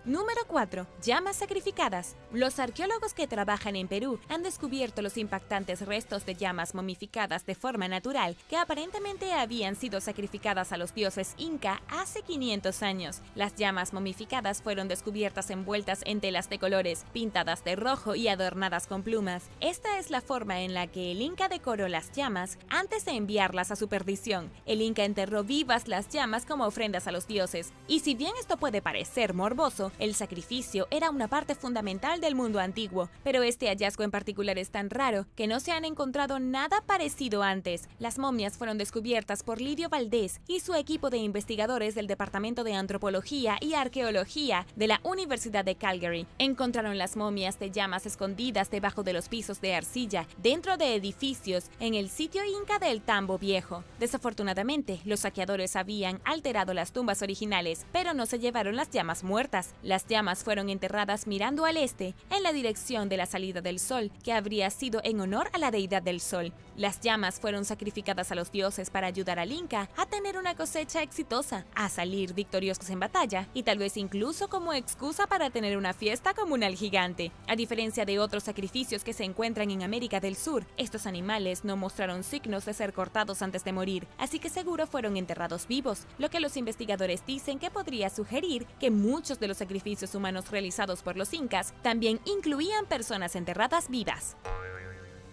Número 4. Llamas sacrificadas. Los arqueólogos que trabajan en Perú han descubierto los impactantes restos de llamas momificadas de forma natural que aparentemente habían sido sacrificadas a los dioses inca hace 500 años. Las llamas momificadas fueron descubiertas envueltas en telas de colores, pintadas de rojo y adornadas con plumas. Esta es la forma en la que el inca decoró las llamas antes de enviarlas a su perdición. El inca enterró vivas las llamas como ofrendas a los dioses. Y si bien esto puede parecer morboso, el sacrificio era una parte fundamental del mundo antiguo, pero este hallazgo en particular es tan raro que no se han encontrado nada parecido antes. Las momias fueron descubiertas por Lidio Valdés y su equipo de investigadores del Departamento de Antropología y Arqueología de la Universidad de Calgary. Encontraron las momias de llamas escondidas debajo de los pisos de arcilla, dentro de edificios, en el sitio inca del Tambo Viejo. Desafortunadamente, los saqueadores habían alterado las tumbas originales, pero no se llevaron las llamas muertas. Las llamas fueron enterradas mirando al este, en la dirección de la salida del sol, que habría sido en honor a la deidad del sol. Las llamas fueron sacrificadas a los dioses para ayudar al Inca a tener una cosecha exitosa, a salir victoriosos en batalla y tal vez incluso como excusa para tener una fiesta comunal gigante. A diferencia de otros sacrificios que se encuentran en América del Sur, estos animales no mostraron signos de ser cortados antes de morir, así que seguro fueron enterrados vivos, lo que los investigadores dicen que podría sugerir que muchos de los sacrificios humanos realizados por los incas también incluían personas enterradas vivas.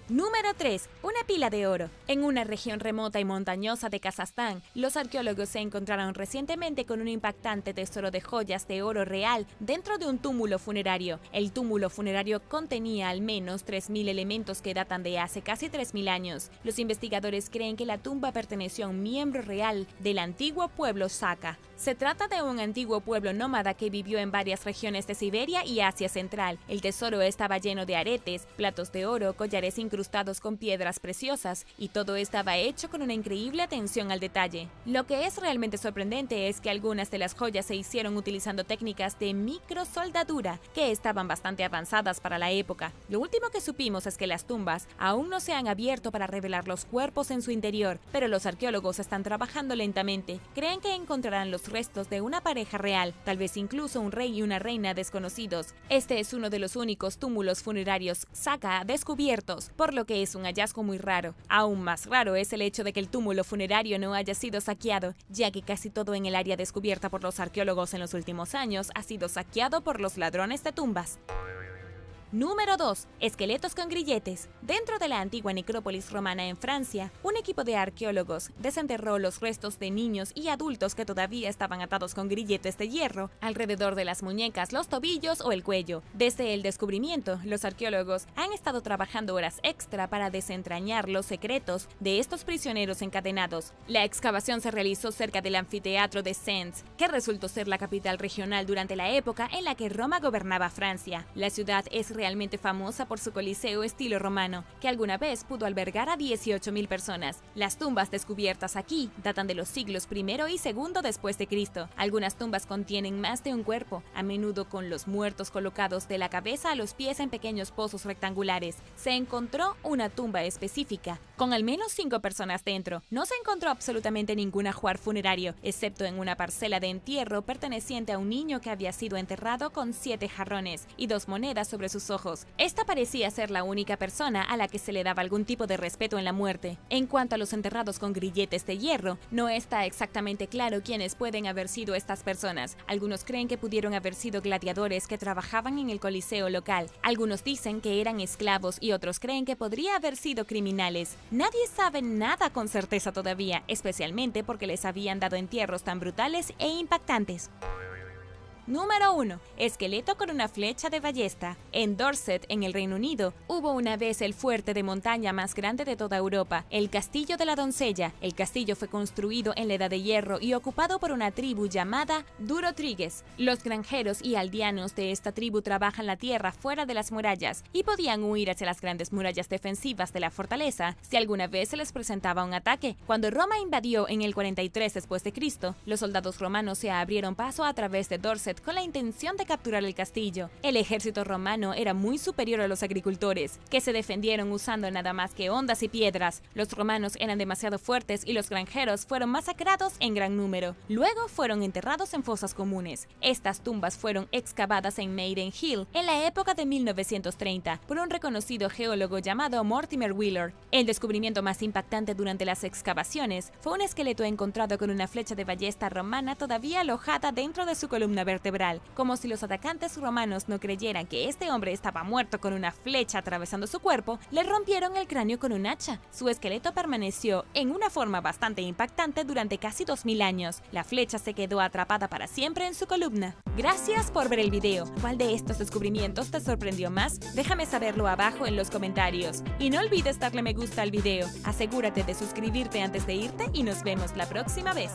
Número 3. Una pila de oro. En una región remota y montañosa de Kazajstán, los arqueólogos se encontraron recientemente con un impactante tesoro de joyas de oro real dentro de un túmulo funerario. El túmulo funerario contenía al menos 3.000 elementos que datan de hace casi 3.000 años. Los investigadores creen que la tumba perteneció a un miembro real del antiguo pueblo Saka. Se trata de un antiguo pueblo nómada que vivió en varias regiones de Siberia y Asia Central. El tesoro estaba lleno de aretes, platos de oro, collares incrustados con piedras preciosas, y todo estaba hecho con una increíble atención al detalle. Lo que es realmente sorprendente es que algunas de las joyas se hicieron utilizando técnicas de microsoldadura que estaban bastante avanzadas para la época. Lo último que supimos es que las tumbas aún no se han abierto para revelar los cuerpos en su interior, pero los arqueólogos están trabajando lentamente. Creen que encontrarán los restos de una pareja real, tal vez incluso un rey y una reina desconocidos. Este es uno de los únicos túmulos funerarios Saka descubiertos, por lo que es un hallazgo muy raro. Aún más raro es el hecho de que el túmulo funerario no haya sido saqueado, ya que casi todo en el área descubierta por los arqueólogos en los últimos años ha sido saqueado por los ladrones de tumbas. Número 2. Esqueletos con grilletes. Dentro de la antigua necrópolis romana en Francia, un equipo de arqueólogos desenterró los restos de niños y adultos que todavía estaban atados con grilletes de hierro alrededor de las muñecas, los tobillos o el cuello. Desde el descubrimiento, los arqueólogos han estado trabajando horas extra para desentrañar los secretos de estos prisioneros encadenados. La excavación se realizó cerca del anfiteatro de Sens, que resultó ser la capital regional durante la época en la que Roma gobernaba Francia. La ciudad es realmente famosa por su coliseo estilo romano, que alguna vez pudo albergar a 18.000 personas. Las tumbas descubiertas aquí datan de los siglos I y II después de Cristo. Algunas tumbas contienen más de un cuerpo, a menudo con los muertos colocados de la cabeza a los pies en pequeños pozos rectangulares. Se encontró una tumba específica, con al menos 5 personas dentro. No se encontró absolutamente ningún ajuar funerario, excepto en una parcela de entierro perteneciente a un niño que había sido enterrado con 7 jarrones y 2 monedas sobre sus ojos. Esta parecía ser la única persona a la que se le daba algún tipo de respeto en la muerte. En cuanto a los enterrados con grilletes de hierro, no está exactamente claro quiénes pueden haber sido estas personas. Algunos creen que pudieron haber sido gladiadores que trabajaban en el coliseo local. Algunos dicen que eran esclavos y otros creen que podría haber sido criminales. Nadie sabe nada con certeza todavía, especialmente porque les habían dado entierros tan brutales e impactantes. Número 1. Esqueleto con una flecha de ballesta. En Dorset, en el Reino Unido, hubo una vez el fuerte de montaña más grande de toda Europa, el Castillo de la Doncella. El castillo fue construido en la Edad de Hierro y ocupado por una tribu llamada Durotriges. Los granjeros y aldeanos de esta tribu trabajan la tierra fuera de las murallas y podían huir hacia las grandes murallas defensivas de la fortaleza si alguna vez se les presentaba un ataque. Cuando Roma invadió en el 43 después de Cristo, los soldados romanos se abrieron paso a través de Dorset con la intención de capturar el castillo. El ejército romano era muy superior a los agricultores, que se defendieron usando nada más que hondas y piedras. Los romanos eran demasiado fuertes y los granjeros fueron masacrados en gran número. Luego fueron enterrados en fosas comunes. Estas tumbas fueron excavadas en Maiden Hill en la época de 1930 por un reconocido geólogo llamado Mortimer Wheeler. El descubrimiento más impactante durante las excavaciones fue un esqueleto encontrado con una flecha de ballesta romana todavía alojada dentro de su columna vertebral. Como si los atacantes romanos no creyeran que este hombre estaba muerto con una flecha atravesando su cuerpo, le rompieron el cráneo con un hacha. Su esqueleto permaneció en una forma bastante impactante durante casi 2000 años. La flecha se quedó atrapada para siempre en su columna. Gracias por ver el video. ¿Cuál de estos descubrimientos te sorprendió más? Déjame saberlo abajo en los comentarios. Y no olvides darle me gusta al video. Asegúrate de suscribirte antes de irte y nos vemos la próxima vez.